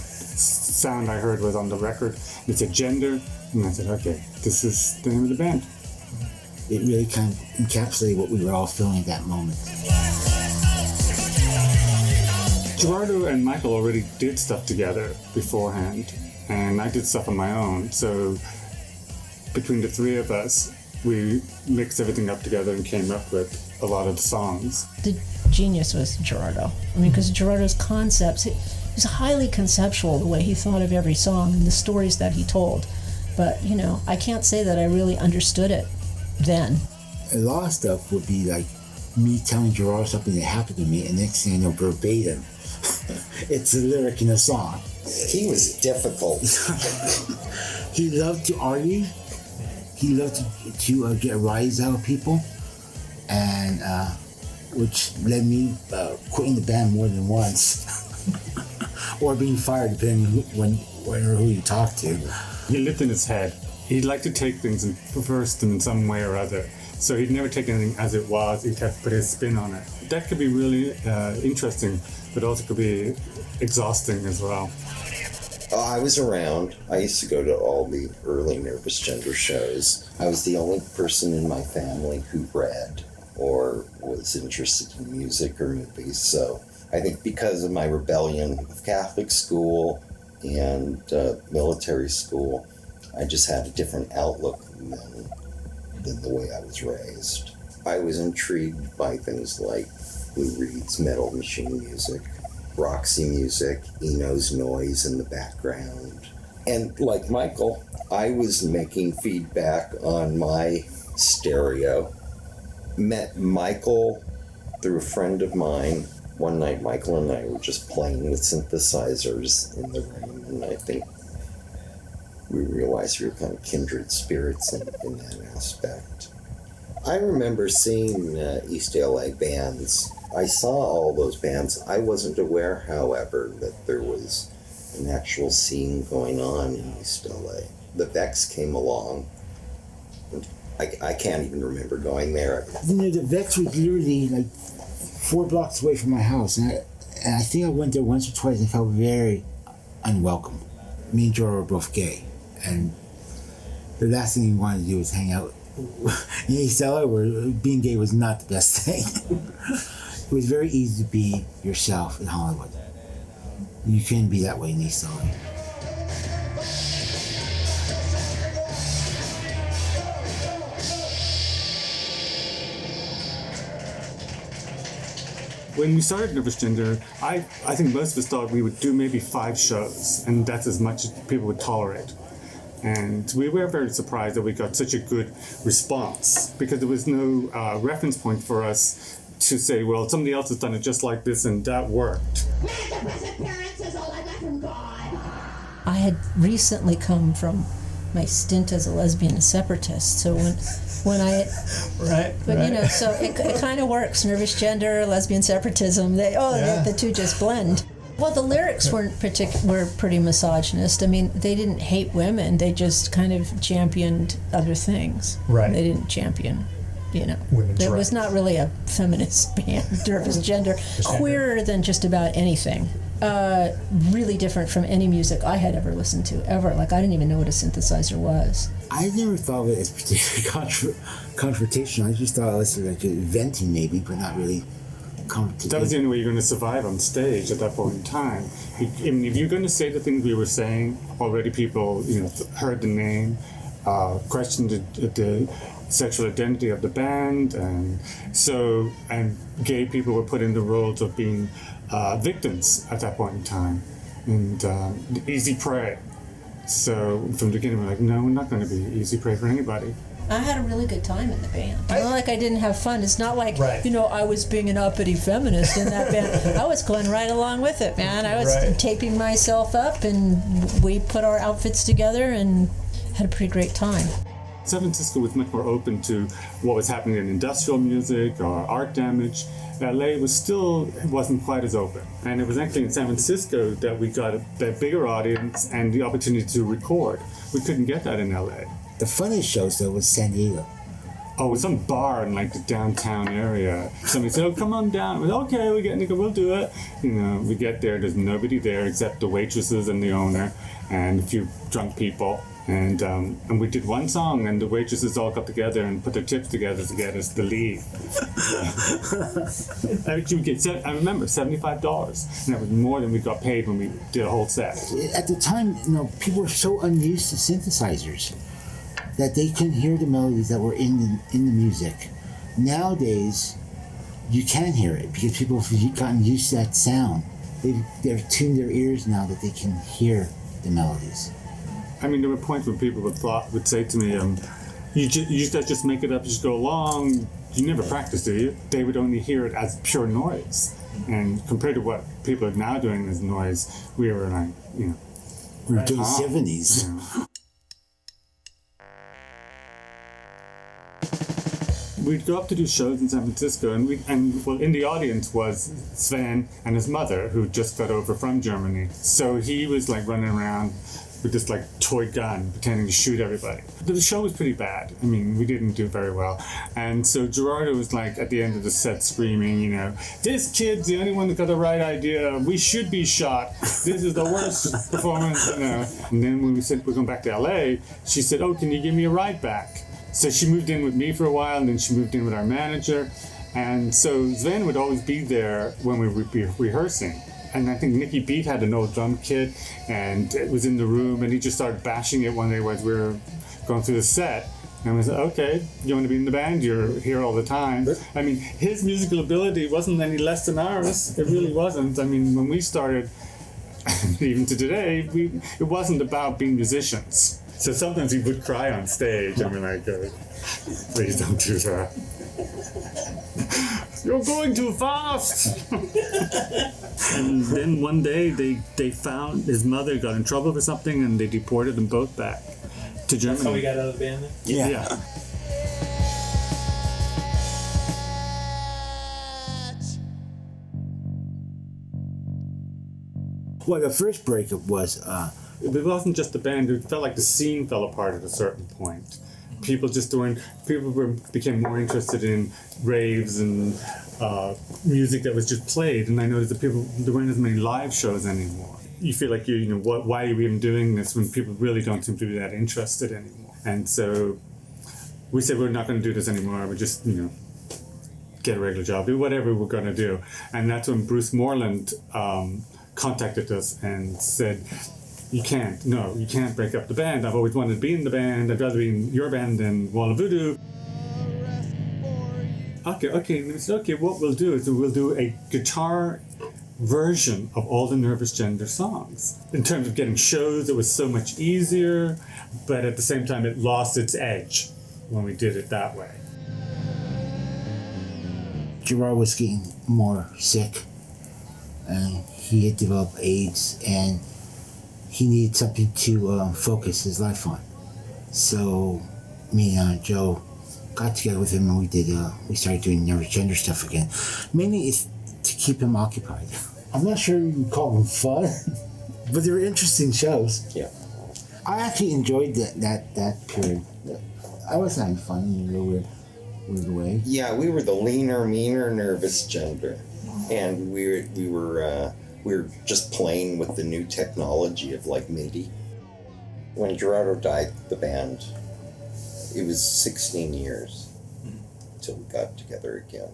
sound I heard was on the record, it said gender, and I said, okay, this is the name of the band. It really kind of encapsulated what we were all feeling at that moment. Gerardo and Michael already did stuff together beforehand, and I did stuff on my own. So between the 3 of us, we mixed everything up together and came up with a lot of the songs. The genius was Gerardo. Because Gerardo's concepts, it was highly conceptual, the way he thought of every song and the stories that he told. But, I can't say that I really understood it then. A lot of stuff would be like me telling Gerardo something that happened to me, and next thing I know, verbatim, it's a lyric in a song. He was difficult. He loved to argue. He loved to get a rise out of people, and which led me quitting the band more than once, or being fired, depending on who you talk to. He lived in his head. He'd like to take things and reverse them in some way or other. So he'd never take anything as it was. He'd have to put his spin on it. That could be really interesting, but also could be exhausting as well. I was around. I used to go to all the early Nervous Gender shows. I was the only person in my family who read or was interested in music or movies. So I think because of my rebellion of Catholic school and military school, I just had a different outlook than the way I was raised. I was intrigued by things like Lou Reed's Metal Machine music, Roxy music, Eno's noise in the background. And like Michael, I was making feedback on my stereo. Met Michael through a friend of mine. One night, Michael and I were just playing with synthesizers in the room, and I think we realized we were kind of kindred spirits in that aspect. I remember seeing East L.A. bands. I saw all those bands. I wasn't aware, however, that there was an actual scene going on in East L.A. The Vex came along. I can't even remember going there. The Vex was literally like 4 blocks away from my house, and I think I went there once or twice and felt very unwelcome. Me and Joe were both gay, and the last thing we wanted to do was hang out in East LA, where being gay was not the best thing. It was very easy to be yourself in Hollywood. You couldn't be that way in East LA. When we started Nervous Gender, I think most of us thought we would do maybe 5 shows, and that's as much as people would tolerate. And we were very surprised that we got such a good response, because there was no reference point for us to say, well, somebody else has done it just like this and that worked. I had recently come from my stint as a lesbian separatist, so when I you know, so it kind of works. Nervous gender, lesbian separatism, the two just blend. Well, the lyrics were pretty misogynist. I mean, they didn't hate women, they just kind of championed other things. Right. They didn't champion, you know. Women's It was rights. not really a feminist band, Nervous Gender, queerer than just about anything. Really different from any music I had ever listened to, ever. Like, I didn't even know what a synthesizer was. I never thought of it as particularly confrontational. I just thought it was like venting maybe, but not really confrontational. That was the only way you're going to survive on stage at that point in time. If you're going to say the things we were saying, already people, you know, heard the name, questioned the sexual identity of the band, and gay people were put in the roles of being victims at that point in time, and easy prey. So from the beginning, we're like, no, we're not going to be easy prey for anybody. I had a really good time in the band. It's not like I didn't have fun. It's not like, you know, I was being an uppity feminist in that band. I was going right along with it, man. I was taping myself up, and we put our outfits together and had a pretty great time. San Francisco was much more open to what was happening in industrial music or art damage. LA wasn't quite as open. And it was actually in San Francisco that we got a bigger audience and the opportunity to record. We couldn't get that in LA. The funniest shows, though, was San Diego. Oh, some bar in like the downtown area. Somebody said, oh, come on down. We're okay, we'll do it. You know, we get there, there's nobody there except the waitresses and the owner and a few drunk people. And we did one song, and the waitresses all got together and put their tips together to get us to leave. I remember $75, and that was more than we got paid when we did a whole set. At the time, you know, people were so unused to synthesizers that they couldn't hear the melodies that were in the music. Nowadays, you can hear it because people have gotten used to that sound. They've tuned their ears now that they can hear the melodies. I mean, there were points when people would say to me, you just make it up as you go along. You never practice, do you? They would only hear it as pure noise. And compared to what people are now doing as noise, we were like, you know. We were doing 70s. Yeah. We'd go up to do shows in San Francisco, and in the audience was Sven and his mother, who just got over from Germany. So he was like running around with this like toy gun, pretending to shoot everybody. The show was pretty bad. I mean, we didn't do very well. And so Gerardo was like at the end of the set screaming, you know, this kid's the only one that got the right idea. We should be shot. This is the worst performance, you know. And then when we said we're going back to LA, she said, oh, can you give me a ride back? So she moved in with me for a while, and then she moved in with our manager. And so Sven would always be there when we would be rehearsing. And I think Nicky Beat had an old drum kit, and it was in the room, and he just started bashing it one day as we were going through the set. And we said, okay, you want to be in the band? You're here all the time. I mean, his musical ability wasn't any less than ours. It really wasn't. I mean, when we started, even to today, it wasn't about being musicians. So sometimes he would cry on stage, and we're like, please don't do that. You're going too fast! And then one day they found his mother got in trouble for something, and they deported them both back to Germany. That's how we got out of the band then? Yeah. Well, the first breakup was... it wasn't just the band. It felt like the scene fell apart at a certain point. People became more interested in raves and music that was just played, and I noticed that there weren't as many live shows anymore. You feel like why are we even doing this when people really don't seem to be that interested anymore? And so we said we're not going to do this anymore. We just get a regular job, do whatever we're going to do. And that's when Bruce Moreland contacted us and said, you can't break up the band. I've always wanted to be in the band. I'd rather be in your band than Walla Voodoo. Okay. And we said, okay, what we'll do is we'll do a guitar version of all the Nervous Gender songs. In terms of getting shows, it was so much easier, but at the same time, it lost its edge when we did it that way. Gerard was getting more sick, and he had developed AIDS, and he needed something to focus his life on. So me and Joe got together with him, and we started doing Nervous Gender stuff again. Mainly it's to keep him occupied. I'm not sure you can call them fun, but they were interesting shows. Yeah. I actually enjoyed that period. I was having fun in a weird way. Yeah, we were the leaner, meaner, Nervous Gender, and we were just playing with the new technology of like MIDI. When Gerardo died, the band, it was 16 years until we got together again.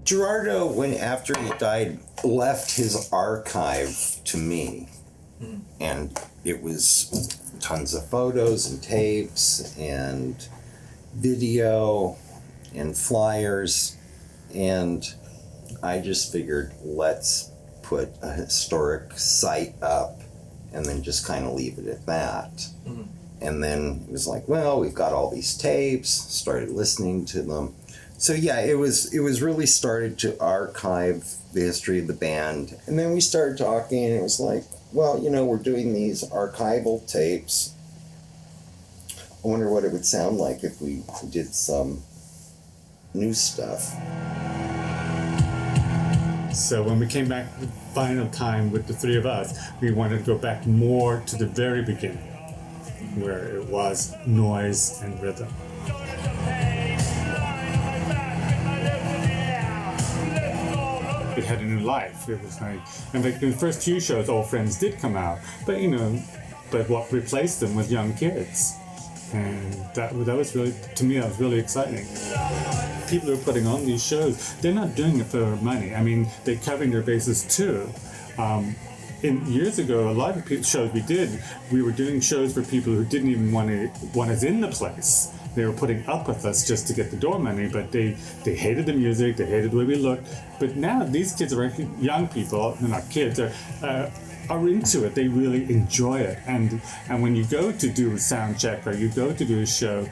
Gerardo, when after he died, left his archive to me, and it was tons of photos and tapes and video and flyers, and I just figured, let's put a historic site up and then just kind of leave it at that. And then it was like, well, we've got all these tapes, started listening to them. So yeah, it was really started to archive the history of the band. And then we started talking, and it was like, well, we're doing these archival tapes. I wonder what it would sound like if we did some new stuff. So when we came back the final time with the three of us, we wanted to go back more to the very beginning, where it was noise and rhythm. It had a new life. It was like, and like in the first few shows, Old Friends did come out, but but what replaced them was young kids, and that was really, to me, that was really exciting. People who are putting on these shows, they're not doing it for money. I mean, they're covering their bases too. Years ago, a lot of shows we were doing shows for people who didn't even want us in the place. They were putting up with us just to get the door money, but they hated the music, they hated the way we looked. But now these kids are young people, they're not kids, are into it. They really enjoy it. And when you go to do a sound check or you go to do a show,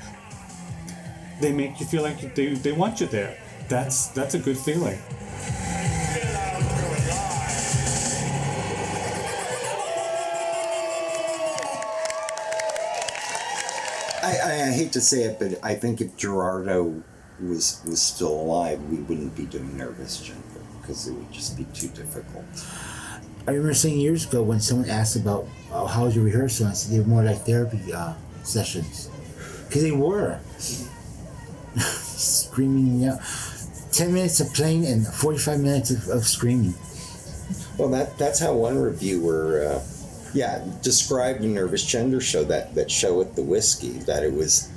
they make you feel like they want you there. That's a good feeling. I hate to say it, but I think if Gerardo was still alive, we wouldn't be doing Nervous Gender because it would just be too difficult. I remember saying years ago when someone asked about how was your rehearsal, I said they were more like therapy sessions, because they were screaming out. 10 minutes of playing and 45 minutes of screaming. Well, that's how one reviewer described the Nervous Gender show, that show at the Whiskey, that it was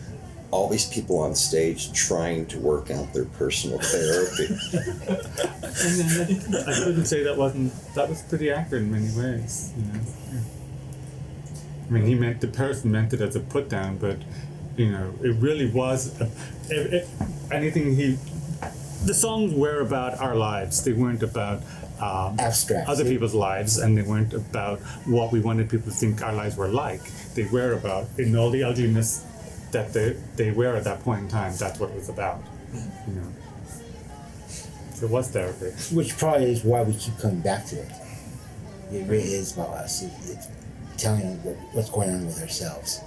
all these people on stage trying to work out their personal therapy. I wouldn't say that was pretty accurate in many ways. I mean, the person meant it as a put down, but it really was the songs were about our lives. They weren't about abstract other people's lives, and they weren't about what we wanted people to think our lives were like. They were about, in all the ugliness that they were at that point in time, that's what it was about. So it was therapy. Which probably is why we keep coming back to it. It really is about us. It's telling them what's going on with ourselves.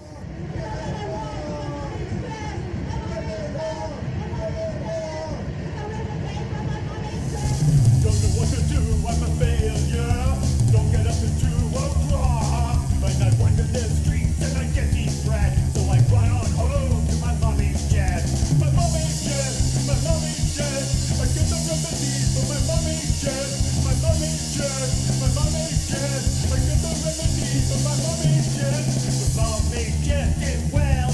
Well,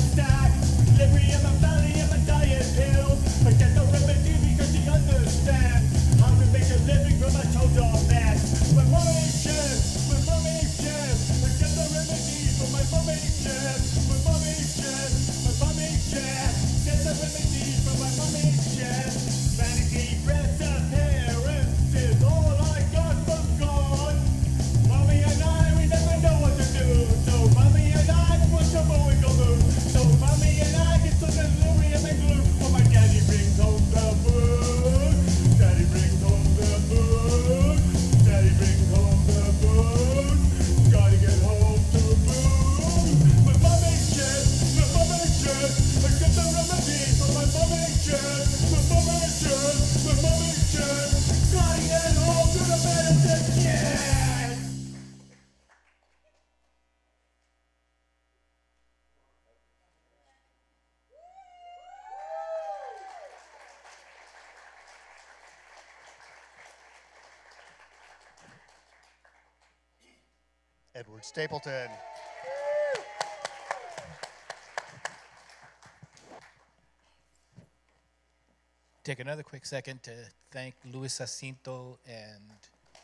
Edward Stapleton. Take another quick second to thank Luis Jacinto and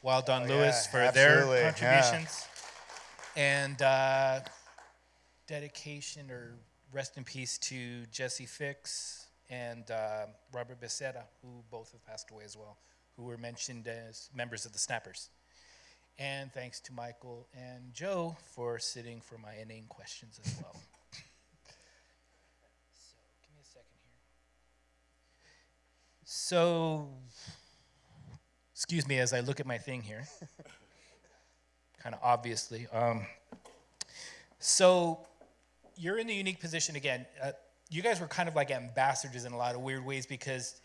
Wild Don Oh, Lewis yeah, for absolutely, their yeah. contributions. And dedication or rest in peace to Jesse Fix and Robert Becerra, who both have passed away as well, who were mentioned as members of the Snappers. And thanks to Michael and Joe for sitting for my inane questions as well. So give me a second here. So, excuse me as I look at my thing here. Kind of obviously. So you're in the unique position again. You guys were kind of like ambassadors in a lot of weird ways because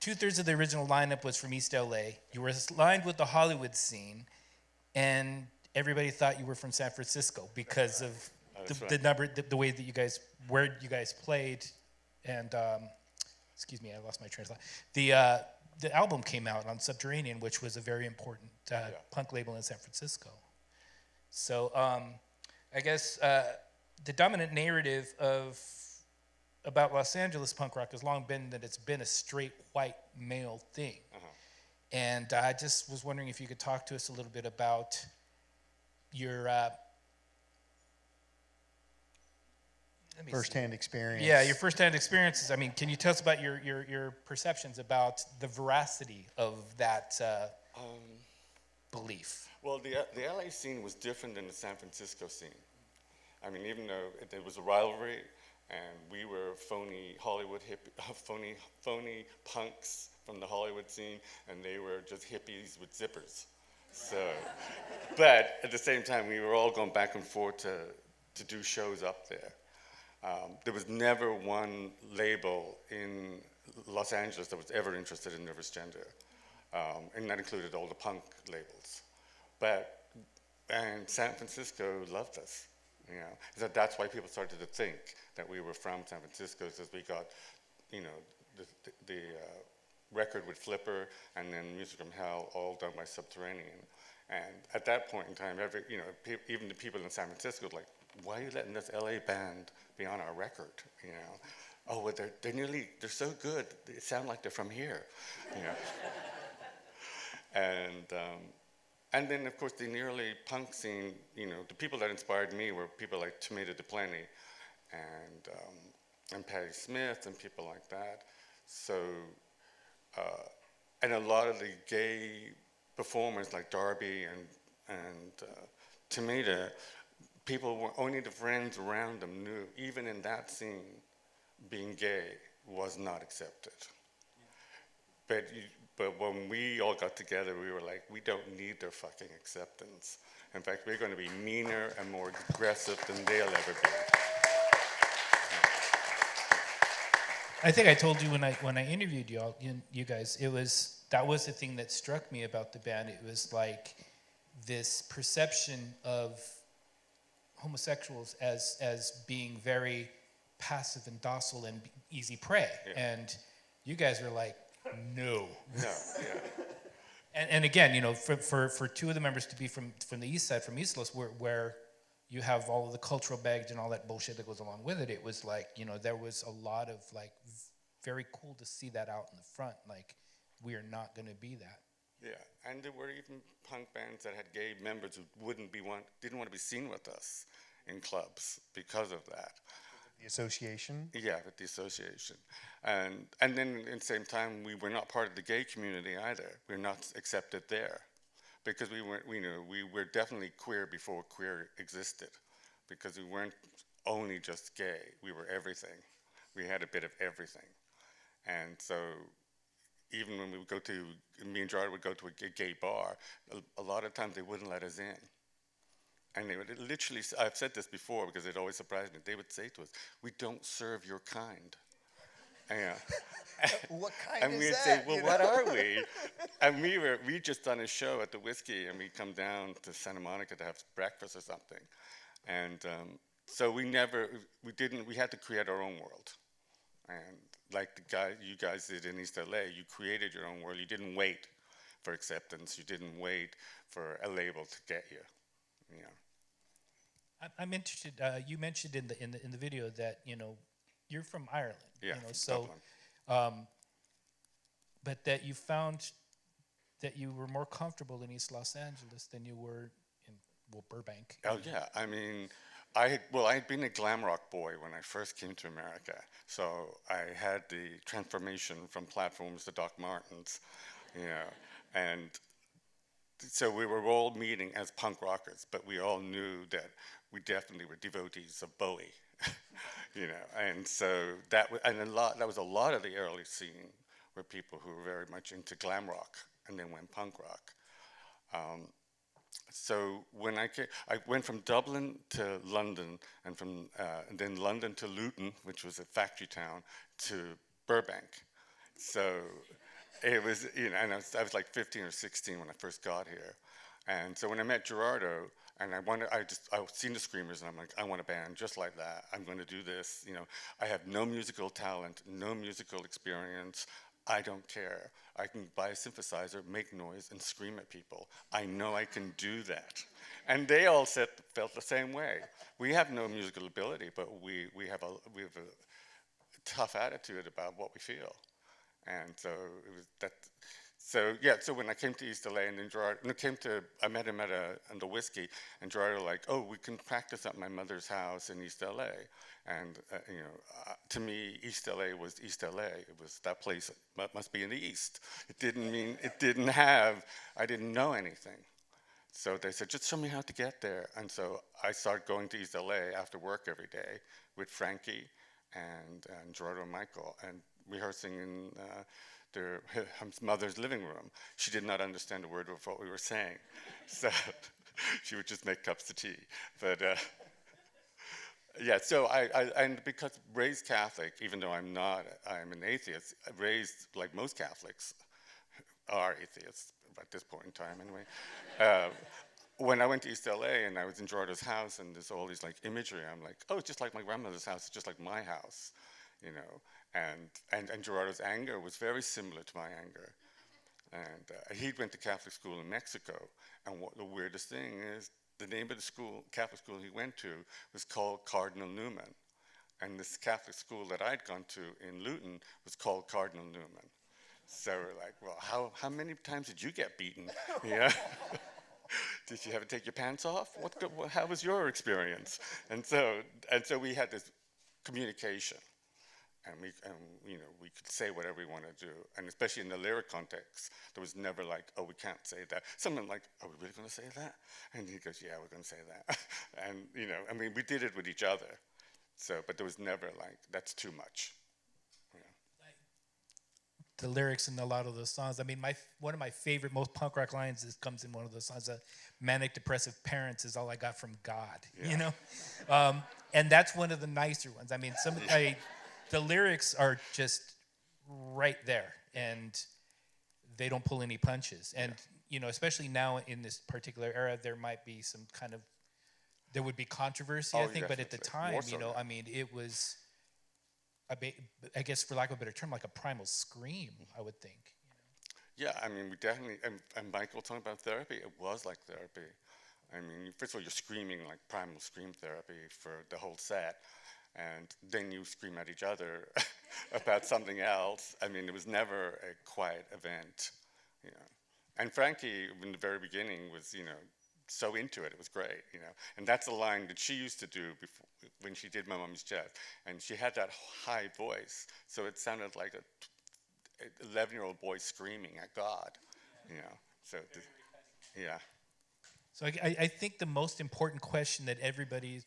2/3 of the original lineup was from East L.A. You were aligned with the Hollywood scene, and everybody thought you were from San Francisco because of the way that you guys, where you guys played, and excuse me, I lost my train of thought. The album came out on Subterranean, which was a very important punk label in San Francisco. So I guess the dominant narrative about Los Angeles punk rock has long been that it's been a straight white male thing. And I just was wondering if you could talk to us a little bit about your First-hand experience. Yeah, your first-hand experiences. I mean, can you tell us about your perceptions about the veracity of that belief? Well, the LA scene was different than the San Francisco scene. I mean, even though there was a rivalry, and we were phony Hollywood phony punks from the Hollywood scene, and they were just hippies with zippers. So, but at the same time, we were all going back and forth to do shows up there. There was never one label in Los Angeles that was ever interested in Nervous Gender, and that included all the punk labels. And San Francisco loved us, you know. So that's why people started to think that we were from San Francisco, because we got, you know, the record with Flipper and then Music from Hell, all done by Subterranean. And at that point in time, even the people in San Francisco were like, why are you letting this LA band be on our record, you know? Oh, well, they're so good, they sound like they're from here, you know? And then, of course, in the early punk scene, you know, the people that inspired me were people like Tomato DePlenty and Patti Smith and people like that. So, and a lot of the gay performers like Darby and Tomato, only the friends around them knew, even in that scene, being gay was not accepted. But when we all got together, we were like, we don't need their fucking acceptance. In fact, we're going to be meaner and more aggressive than they'll ever be. I think I told you when I interviewed you guys, that was the thing that struck me about the band. It was like this perception of homosexuals as being very passive and docile and easy prey, and you guys were like, no. No, yeah. And again, you know, for two of the members to be from the east side, from East Los, where you have all of the cultural baggage and all that bullshit that goes along with it, it was like, you know, there was a lot of like very cool to see that out in the front. Like, we are not going to be that. Yeah, and there were even punk bands that had gay members who didn't want to be seen with us in clubs because of that. The association? Yeah, with the association. And then at the same time, we were not part of the gay community either. We were not accepted there because we were definitely queer before queer existed, because we weren't only just gay, we were everything. We had a bit of everything. And so even when me and Gerard would go to a gay bar, a lot of times they wouldn't let us in. And they would literally, I've said this before because it always surprised me, they would say to us, we don't serve your kind. What kind and is we'd that? say, well, what are we? And we just done a show at the Whiskey, and we'd come down to Santa Monica to have breakfast or something. And so we had to create our own world. And like you guys did in East L.A., you created your own world. You didn't wait for acceptance. You didn't wait for a label to get you, you know. I'm interested. You mentioned in the video that you're from Ireland. Yeah, You know, from so, Dublin. but that you found that you were more comfortable in East Los Angeles than you were in Burbank. Oh yeah, I mean, I had been a glam rock boy when I first came to America, so I had the transformation from platforms to Doc Martens, and so we were all meeting as punk rockers, but we all knew that we definitely were devotees of Bowie, and so that was a lot of the early scene were people who were very much into glam rock and then went punk rock. So when I went from Dublin to London, and then London to Luton, which was a factory town, to Burbank. So it was, and I was like 15 or 16 when I first got here. And so when I met Gerardo, and I've seen the Screamers, and I'm like, I want a band just like that. I'm going to do this. I have no musical talent, no musical experience. I don't care. I can buy a synthesizer, make noise, and scream at people. I know I can do that. And they all felt the same way. We have no musical ability, but we have a tough attitude about what we feel. And so it was that. So yeah. So when I came to East L.A. and then Gerardo, I met him at the whiskey, and Gerardo like, oh, we can practice at my mother's house in East L.A. And to me, East L.A. was East L.A. It was that place. Must be in the East. It didn't mean it didn't have. I didn't know anything. So they said, just show me how to get there. And so I started going to East L.A. after work every day with Frankie and Gerardo and Michael, and rehearsing in their mother's living room. She did not understand a word of what we were saying, so she would just make cups of tea. But yeah, so and because raised Catholic, even though I'm an atheist, raised like most Catholics are atheists at this point in time anyway. When I went to East L.A. and I was in Gerardo's house and there's all these like imagery, I'm like, oh, it's just like my grandmother's house, it's just like my house, And Gerardo's anger was very similar to my anger. And he went to Catholic school in Mexico, and what the weirdest thing is, the name of the school, Catholic school he went to, was called Cardinal Newman. And this Catholic school that I'd gone to in Luton was called Cardinal Newman. So we're like, well, how many times did you get beaten? Yeah. Did you have to take your pants off? How was your experience? And so we had this communication, and we could say whatever we want to do, and especially in the lyric context, there was never like, oh, we can't say that. Someone like, are we really going to say that? And he goes, yeah, we're going to say that. And we did it with each other. So, but there was never like, that's too much. The lyrics in a lot of those songs. I mean, one of my favorite, most punk rock lines comes in one of those songs. Manic depressive parents is all I got from God. Yeah. And that's one of the nicer ones. I mean, the lyrics are just right there, and they don't pull any punches. And especially now in this particular era, there might be there would be controversy, I think. But at the time, I mean, it was. I guess, for lack of a better term, like a primal scream, I would think. Yeah, I mean, we definitely, and Michael talking about therapy, it was like therapy. I mean, first of all, you're screaming like primal scream therapy for the whole set, and then you scream at each other about something else. I mean, it was never a quiet event, And Frankie, in the very beginning, was, so into it. It was great, And that's a line that she used to do before, when she did My Mommy's Jazz. And she had that high voice, so it sounded like an 11-year-old boy screaming at God, So, yeah. So I think the most important question that everybody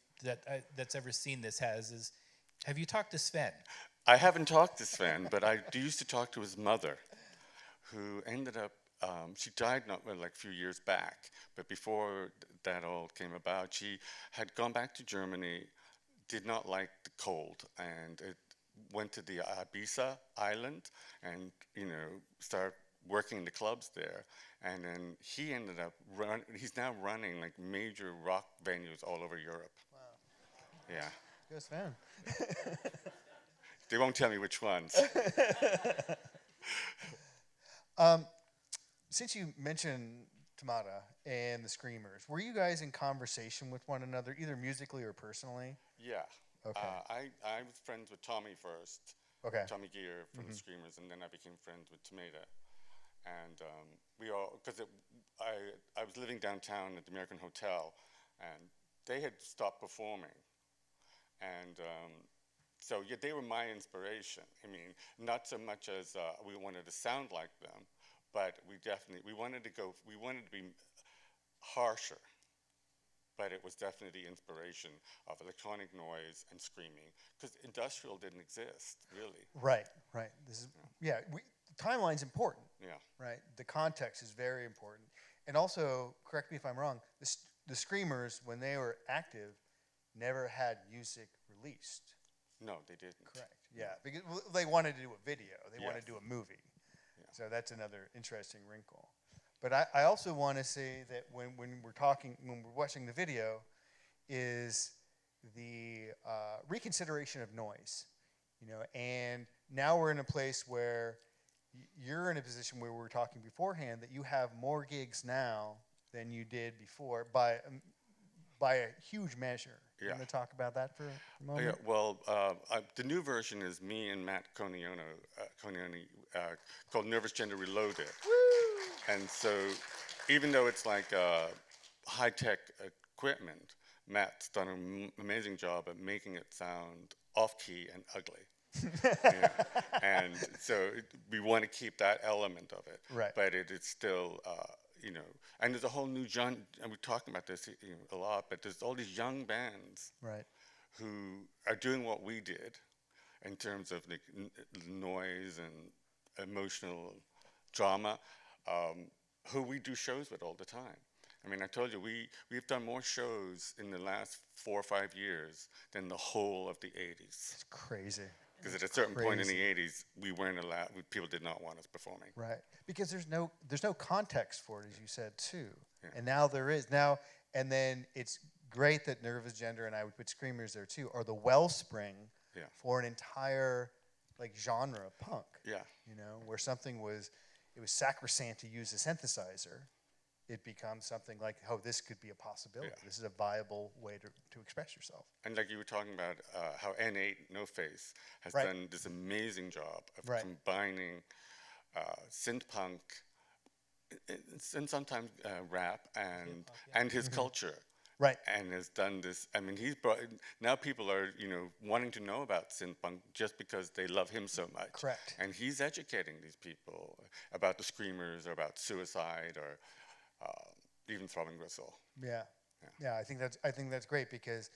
that's ever seen this has is, have you talked to Sven? I haven't talked to Sven, but I used to talk to his mother, who ended up, she died a few years back, but before that all came about, she had gone back to Germany, did not like the cold, and it went to the Ibiza island, and started working in the clubs there, and then he ended up he's now running like major rock venues all over Europe. Wow. Yeah. Good man. They won't tell me which ones. Since you mentioned Tamada and the Screamers, were you guys in conversation with one another, either musically or personally? Yeah. Okay. I was friends with Tommy first. Okay. Tommy Gear from the Screamers, and then I became friends with Tomato. And we all, because I was living downtown at the American Hotel, and they had stopped performing. And so yeah, they were my inspiration. I mean, not so much as we wanted to sound like them, but we wanted to be harsher. But it was definitely the inspiration of electronic noise and screaming, because industrial didn't exist, really. Right. This is timeline's important. Yeah. Right. The context is very important, and also, correct me if I'm wrong. The Screamers, when they were active, never had music released. No, they didn't. Correct. Yeah, because they wanted to do a video. They wanted to do a movie. Yeah. So that's another interesting wrinkle. But I also want to say that when we're watching the video, is the reconsideration of noise, and now we're in a place where you're in a position where we were talking beforehand that you have more gigs now than you did before by a huge measure. Yeah. You want to talk about that for a moment? Yeah, well, the new version is me and Matt Conioni, called Nervous Gender Reloaded. Woo! And so, even though it's like high-tech equipment, Matt's done an amazing job at making it sound off-key and ugly. And so we want to keep that element of it. Right. But it's still, and there's a whole new genre, and we're talking about this a lot, but there's all these young bands Right. who are doing what we did in terms of the noise and emotional drama, who we do shows with all the time. I mean, I told you, we've done more shows in the last 4 or 5 years than the whole of the 80s. It's crazy. Because at a certain point in the 80s, we weren't allowed, people did not want us performing. Right. Because there's no context for it, as you said, too. Yeah. And now there is. And then it's great that Nervous Gender, and I would put Screamers there, too, are the wellspring for an entire genre of punk. Yeah. Where something was sacrosanct to use a synthesizer, it becomes something like, oh, this could be a possibility. Yeah. This is a viable way to express yourself. And like you were talking about how N8 No Face has Right. done this amazing job of Right. combining synth punk and sometimes rap and his culture. Right. And has done this. I mean, now people are wanting to know about synth punk just because they love him so much. Correct. And he's educating these people about the Screamers or about Suicide or even Throbbing Gristle. Yeah. I think that's great, because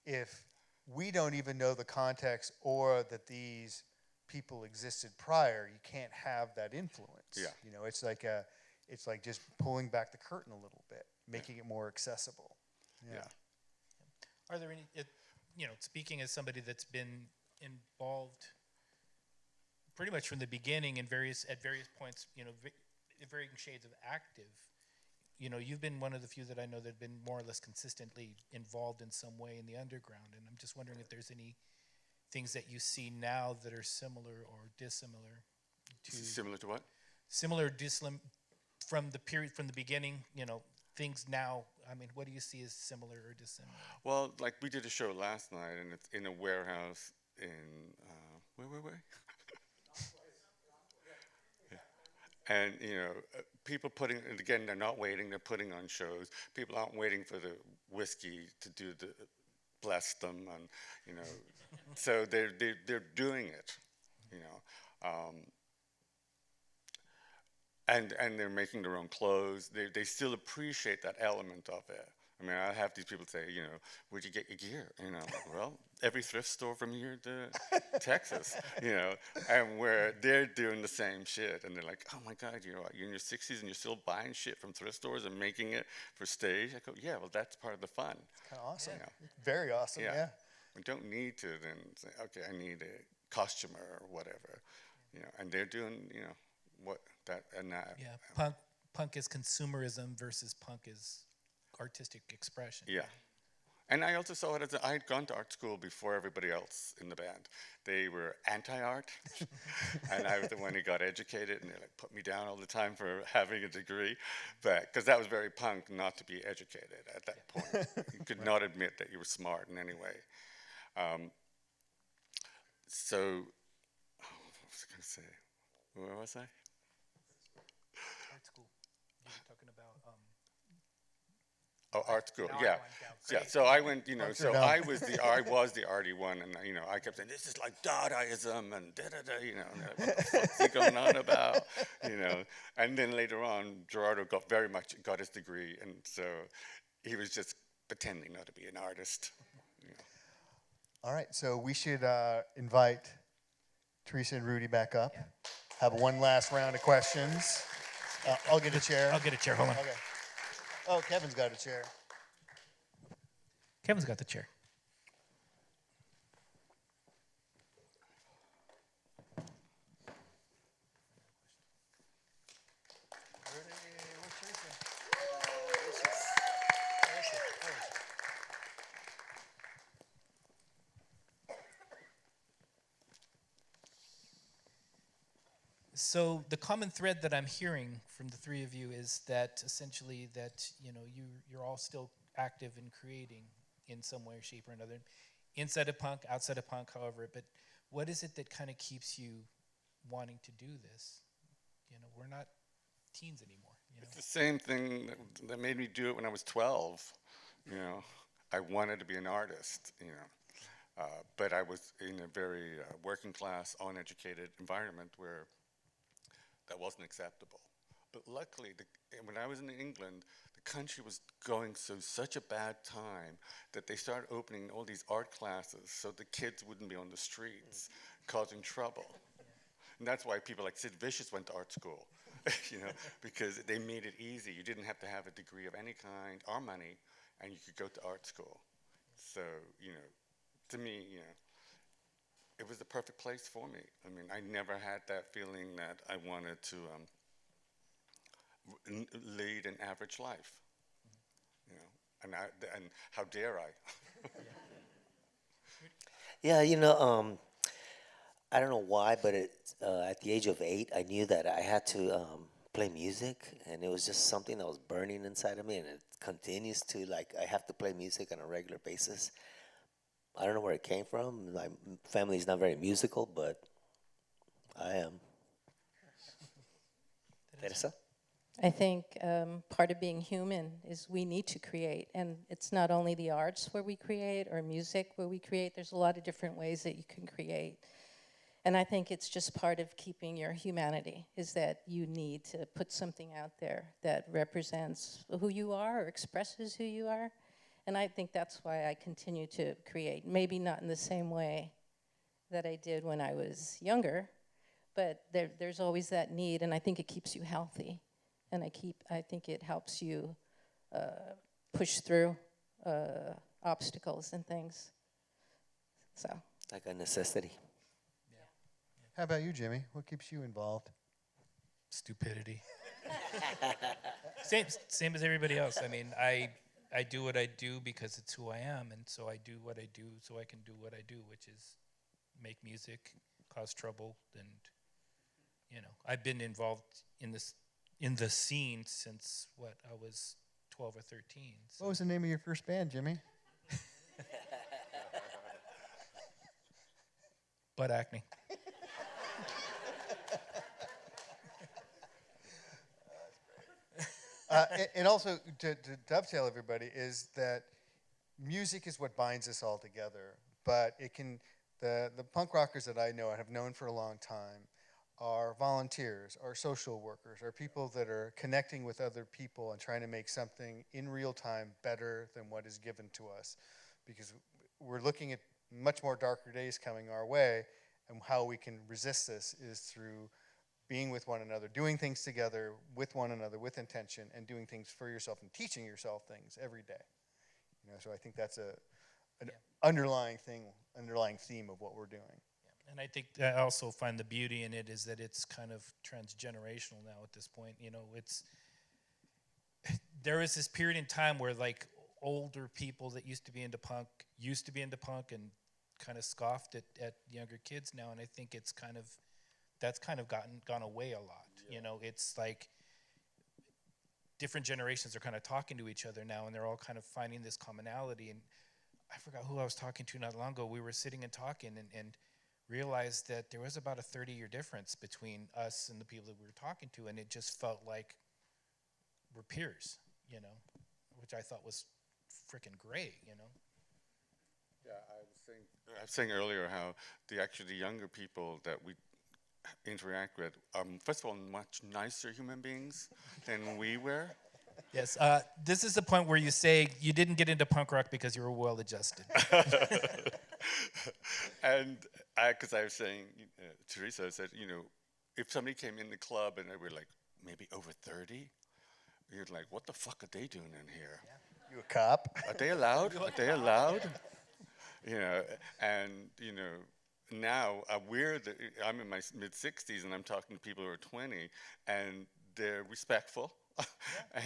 if we don't even know the context or that these people existed prior, you can't have that influence. Yeah. It's like just pulling back the curtain a little bit, making it more accessible. Yeah. Are there any, speaking as somebody that's been involved pretty much from the beginning at various points, varying shades of active, you've been one of the few that I know that have been more or less consistently involved in some way in the underground, and I'm just wondering if there's any things that you see now that are similar or dissimilar to... Similar to what? Similar, from the beginning, things now. I mean, what do you see as similar or dissimilar? Well, like we did a show last night, and it's in a warehouse in where were we? And people again, they're not waiting. They're putting on shows. People aren't waiting for the whiskey to bless them, and so they're doing it, and they're making their own clothes. They still appreciate that element of it. I mean, I have these people say, where'd you get your gear? Well, every thrift store from here to Texas, and where they're doing the same shit. And they're like, oh my God, you're in your 60s and you're still buying shit from thrift stores and making it for stage? I go, yeah, well, that's part of the fun. It's kind of awesome. Very awesome, yeah. We don't need to then say, okay, I need a costumer or whatever, and they're doing, what that and that. Yeah, punk is consumerism versus punk is artistic expression. Yeah, And I also saw it as I had gone to art school before everybody else in the band. They were anti-art, and I was the one who got educated, and they like put me down all the time for having a degree, but because that was very punk not to be educated at that point. You could not admit that you were smart in any way. So, what was I going to say? Where was I? Art school. You were talking about. Oh, art school, Now I yeah. went down. Yeah, Great. so I went, you know, Punks so are down. I was the arty one, and, you know, I kept saying, this is like Dadaism, and da-da-da, you know, and they're like, what the fuck's he going on about, you know? And then later on, Gerardo got his degree, and so he was just pretending not to be an artist. You know. All right, so we should invite Teresa and Rudy back up. Have one last round of questions. I'll get a chair. I'll get a chair, hold on. Okay. Oh, Kevin's got a chair. Kevin's got the chair. So the common thread that I'm hearing from the three of you is that essentially that, you know, you're all still active in creating in some way, shape, or another, inside of punk, outside of punk, however. But what is it that kind of keeps you wanting to do this? You know, we're not teens anymore. You know? It's the same thing that made me do it when I was 12. You know, I wanted to be an artist. You know, but I was in a very working class, uneducated environment where that wasn't acceptable. But luckily, when I was in England, the country was going such a bad time that they started opening all these art classes so the kids wouldn't be on the streets causing trouble. And that's why people like Sid Vicious went to art school, you know, because they made it easy. You didn't have to have a degree of any kind or money, and you could go to art school. So, you know, to me, you know, it was the perfect place for me. I mean, I never had that feeling that I wanted to lead an average life, you know, and how dare I? Yeah, you know, I don't know why, but at the age of 8, I knew that I had to play music, and it was just something that was burning inside of me, and it continues to, like, I have to play music on a regular basis. I don't know where it came from. My family's not very musical, but I am. Teresa? I think part of being human is we need to create. And it's not only the arts where we create or music where we create. There's a lot of different ways that you can create. And I think it's just part of keeping your humanity, is that you need to put something out there that represents who you are or expresses who you are. And I think that's why I continue to create. Maybe not in the same way that I did when I was younger, but there's always that need, and I think it keeps you healthy. And I think it helps you push through obstacles and things. So. Like a necessity. How about you, Jimmy? What keeps you involved? Stupidity. Same as everybody else. I mean, I do what I do because it's who I am, and so I do what I do so I can do what I do, which is make music, cause trouble, and, you know, I've been involved in the scene since, I was 12 or 13. So. What was the name of your first band, Jimmy? Butt acne. And also, to dovetail everybody, is that music is what binds us all together. But it can, the punk rockers that I know and have known for a long time are volunteers, are social workers, are people that are connecting with other people and trying to make something in real time better than what is given to us. Because we're looking at much more darker days coming our way, and how we can resist this is through being with one another, doing things together with one another with intention, and doing things for yourself and teaching yourself things every day. You know, so I think that's an underlying theme of what we're doing. Yeah. And I think I also find the beauty in it is that it's kind of transgenerational now at this point. You know, there is this period in time where, like, older people that used to be into punk and kind of scoffed at younger kids now, and I think that's kind of gone away a lot. You know, it's like different generations are kind of talking to each other now, and they're all kind of finding this commonality. And I forgot who I was talking to not long ago. We were sitting and talking and realized that there was about a 30-year difference between us and the people that we were talking to, and it just felt like we're peers, you know, which I thought was freaking great, you know. Yeah, I was saying earlier how the younger people that we interact with are, first of all, much nicer human beings than we were. Yes, this is the point where you say you didn't get into punk rock because you were well-adjusted. And because I was saying, Teresa said, you know, if somebody came in the club and they were like maybe over 30, you're like, what the fuck are they doing in here? You a cop? Are they allowed? Are they allowed? You know, and you know, now I'm in my mid-60s and I'm talking to people who are 20, and they're respectful.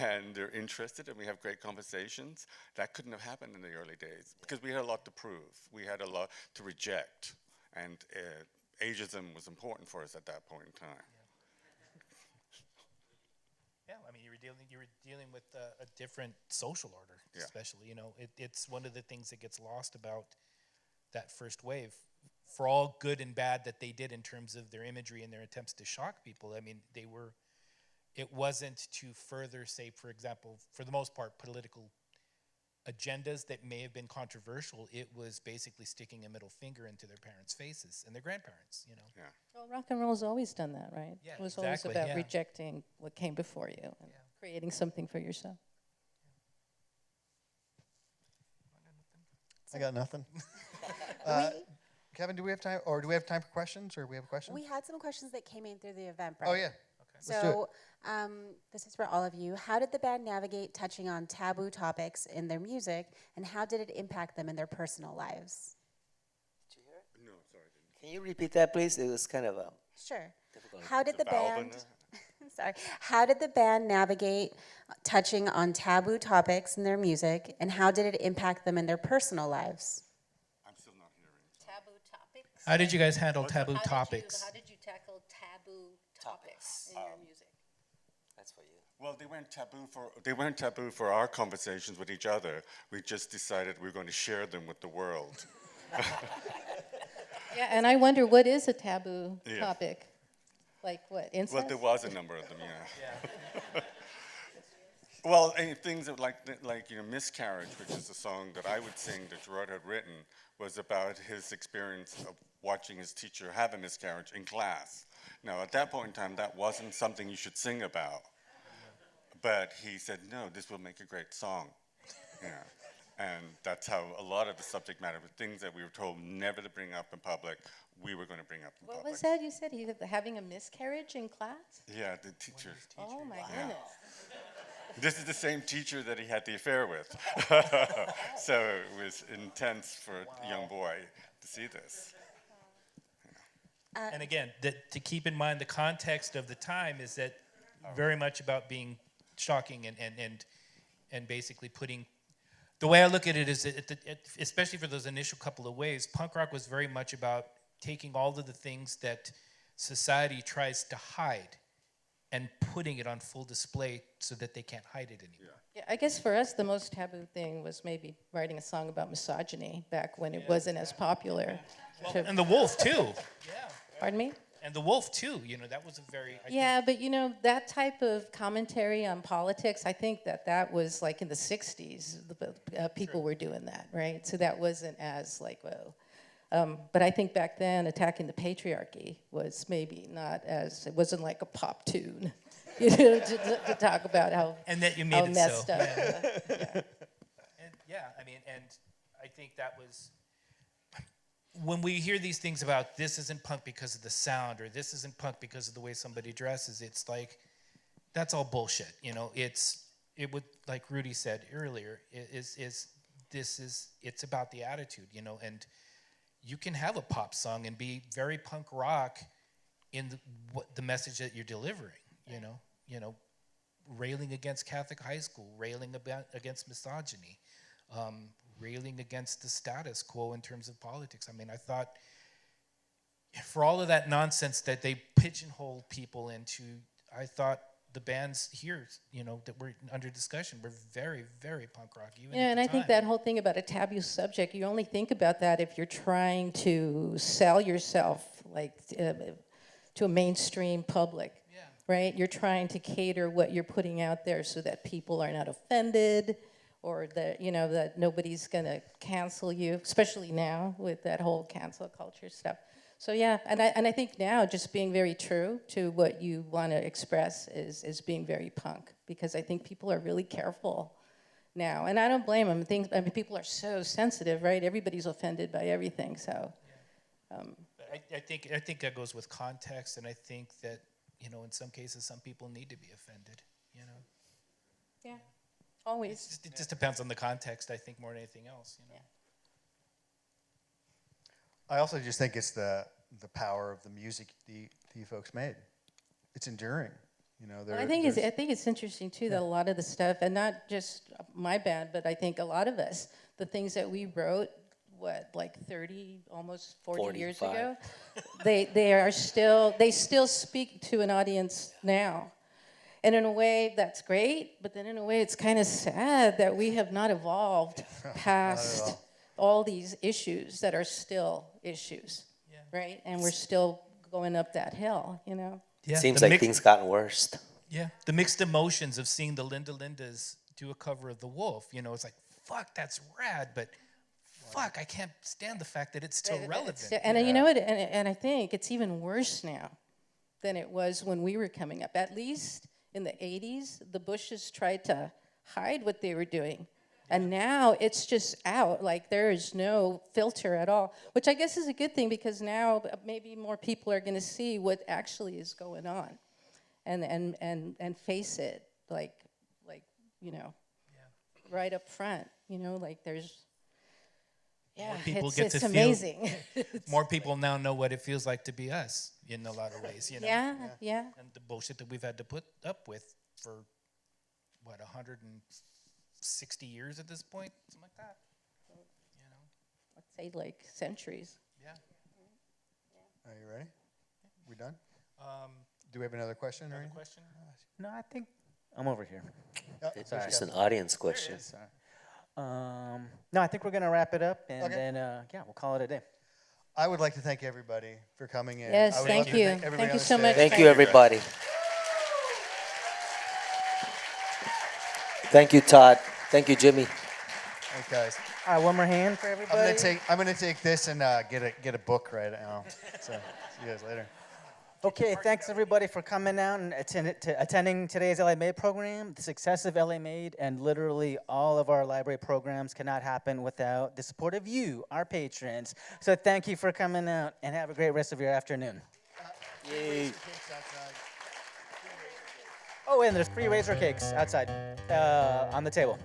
And they're interested, and we have great conversations. That couldn't have happened in the early days because we had a lot to prove. We had a lot to reject, and ageism was important for us at that point in time. Yeah, I mean, you were dealing with a different social order, especially. You know, it's one of the things that gets lost about that first wave. For all good and bad that they did in terms of their imagery and their attempts to shock people, I mean, it wasn't to further, say, for example, for the most part, political agendas that may have been controversial. It was basically sticking a middle finger into their parents' faces and their grandparents, you know. Yeah. Well, rock and roll's always done that, right? Yeah, it was exactly, always about rejecting what came before you and creating something for yourself. I got nothing. Kevin, do we have time for questions, or we have questions? We had some questions that came in through the Eventbrite. Oh yeah. Let's do it. So this is for all of you. How did the band navigate touching on taboo topics in their music, and how did it impact them in their personal lives? Did you hear it? No, sorry. Can you repeat that, please? It was kind of Sure. difficult. How did the band? Sorry. How did the band navigate touching on taboo topics in their music, and how did it impact them in their personal lives? I'm still not hearing. Taboo topics? How did you guys handle taboo topics? How did you tackle taboo topics in your music? That's for you. Well, they weren't taboo for our conversations with each other. We just decided we were going to share them with the world. Yeah, and I wonder, what is a taboo topic? Like what, incest? Well, there was a number of them, yeah. Well, things that like you know, Miscarriage, which is a song that I would sing that Gerard had written, was about his experience of watching his teacher have a miscarriage in class. Now, at that point in time, that wasn't something you should sing about. But he said, no, this will make a great song. Yeah. And that's how a lot of the subject matter, things that we were told never to bring up in public, we were going to bring up in public. What was that you said? He was having a miscarriage in class? Yeah, the teacher. Oh my goodness. This is the same teacher that he had the affair with. So it was intense for a young boy to see this. And again, to keep in mind the context of the time is that very much about being shocking and basically putting. The way I look at it is, especially for those initial couple of waves, punk rock was very much about taking all of the things that society tries to hide and putting it on full display so that they can't hide it anymore. Yeah, I guess for us, the most taboo thing was maybe writing a song about misogyny back when it wasn't as popular. Well, and The Wolf, too. Pardon me? And The Wolf, too. You know, that was a very... But, you know, that type of commentary on politics, I think that was like in the 60s, people were doing that, right? So that wasn't as like, well... but I think back then, attacking the patriarchy was maybe not as... It wasn't like a pop tune, you know, to talk about how and that you made it messed so. up. And I mean, and I think that was... When we hear these things about this isn't punk because of the sound, or this isn't punk because of the way somebody dresses, it's like, that's all bullshit. You know, it would, like Rudy said earlier, it's about the attitude, you know, and you can have a pop song and be very punk rock in the message that you're delivering, you know, railing against Catholic high school, railing against misogyny, railing against the status quo in terms of politics. I mean, I thought for all of that nonsense that they pigeonhole people into, I thought the bands here, you know, that were under discussion were very, very punk rock. Even Yeah, and I think that whole thing about a taboo subject, you only think about that if you're trying to sell yourself, like, to a mainstream public, right? You're trying to cater what you're putting out there so that people are not offended, or that, you know, that nobody's gonna cancel you, especially now with that whole cancel culture stuff. So yeah, and I think now just being very true to what you want to express is being very punk, because I think people are really careful now, and I don't blame them. I mean, people are so sensitive, right? Everybody's offended by everything, so. I think that goes with context, and I think that, you know, in some cases, some people need to be offended, you know? Yeah, always. It just depends on the context, I think, more than anything else, you know? Yeah. I also just think it's the power of the music you folks made. It's enduring, you know. Well, I think it's interesting too that a lot of the stuff, and not just my band, but I think a lot of us, the things that we wrote, what, like 30, almost 40 years ago, they still speak to an audience now. And in a way, that's great, but then in a way, it's kind of sad that we have not evolved past all these issues that are still issues, right? And we're still going up that hill, you know? Yeah, seems like things gotten worse. Yeah, the mixed emotions of seeing the Lindas do a cover of The Wolf, you know, it's like, fuck, that's rad, but fuck, I can't stand the fact that it's still relevant. And you know what, and I think it's even worse now than it was when we were coming up. At least in the 80s, the Bushes tried to hide what they were doing. And now it's just out, like there is no filter at all, which I guess is a good thing, because now maybe more people are gonna see what actually is going on and face it, like you know, right up front, you know, like there's, yeah, it's amazing. More people now know what it feels like to be us in a lot of ways, you know? Yeah. And the bullshit that we've had to put up with for, what, 160 years at this point, something like that. You know, let's say like centuries. Yeah. Are you ready? We done? Do we have another question? Another question? No, I think I'm over here. It's just an audience question. No, I think we're gonna wrap it up, and then yeah, we'll call it a day. I would like to thank everybody for coming in. Yes, thank you. Thank you so much. Thank you, everybody. Thank you, Todd. Thank you, Jimmy. Thanks, guys. All right, one more hand for everybody. I'm gonna take this and get a book right now. So see you guys later. Okay, thanks everybody for coming out and attending today's LA Made program. The success of LA Made and literally all of our library programs cannot happen without the support of you, our patrons. So thank you for coming out, and have a great rest of your afternoon. Yay. Oh, and there's free Razorcakes outside on the table.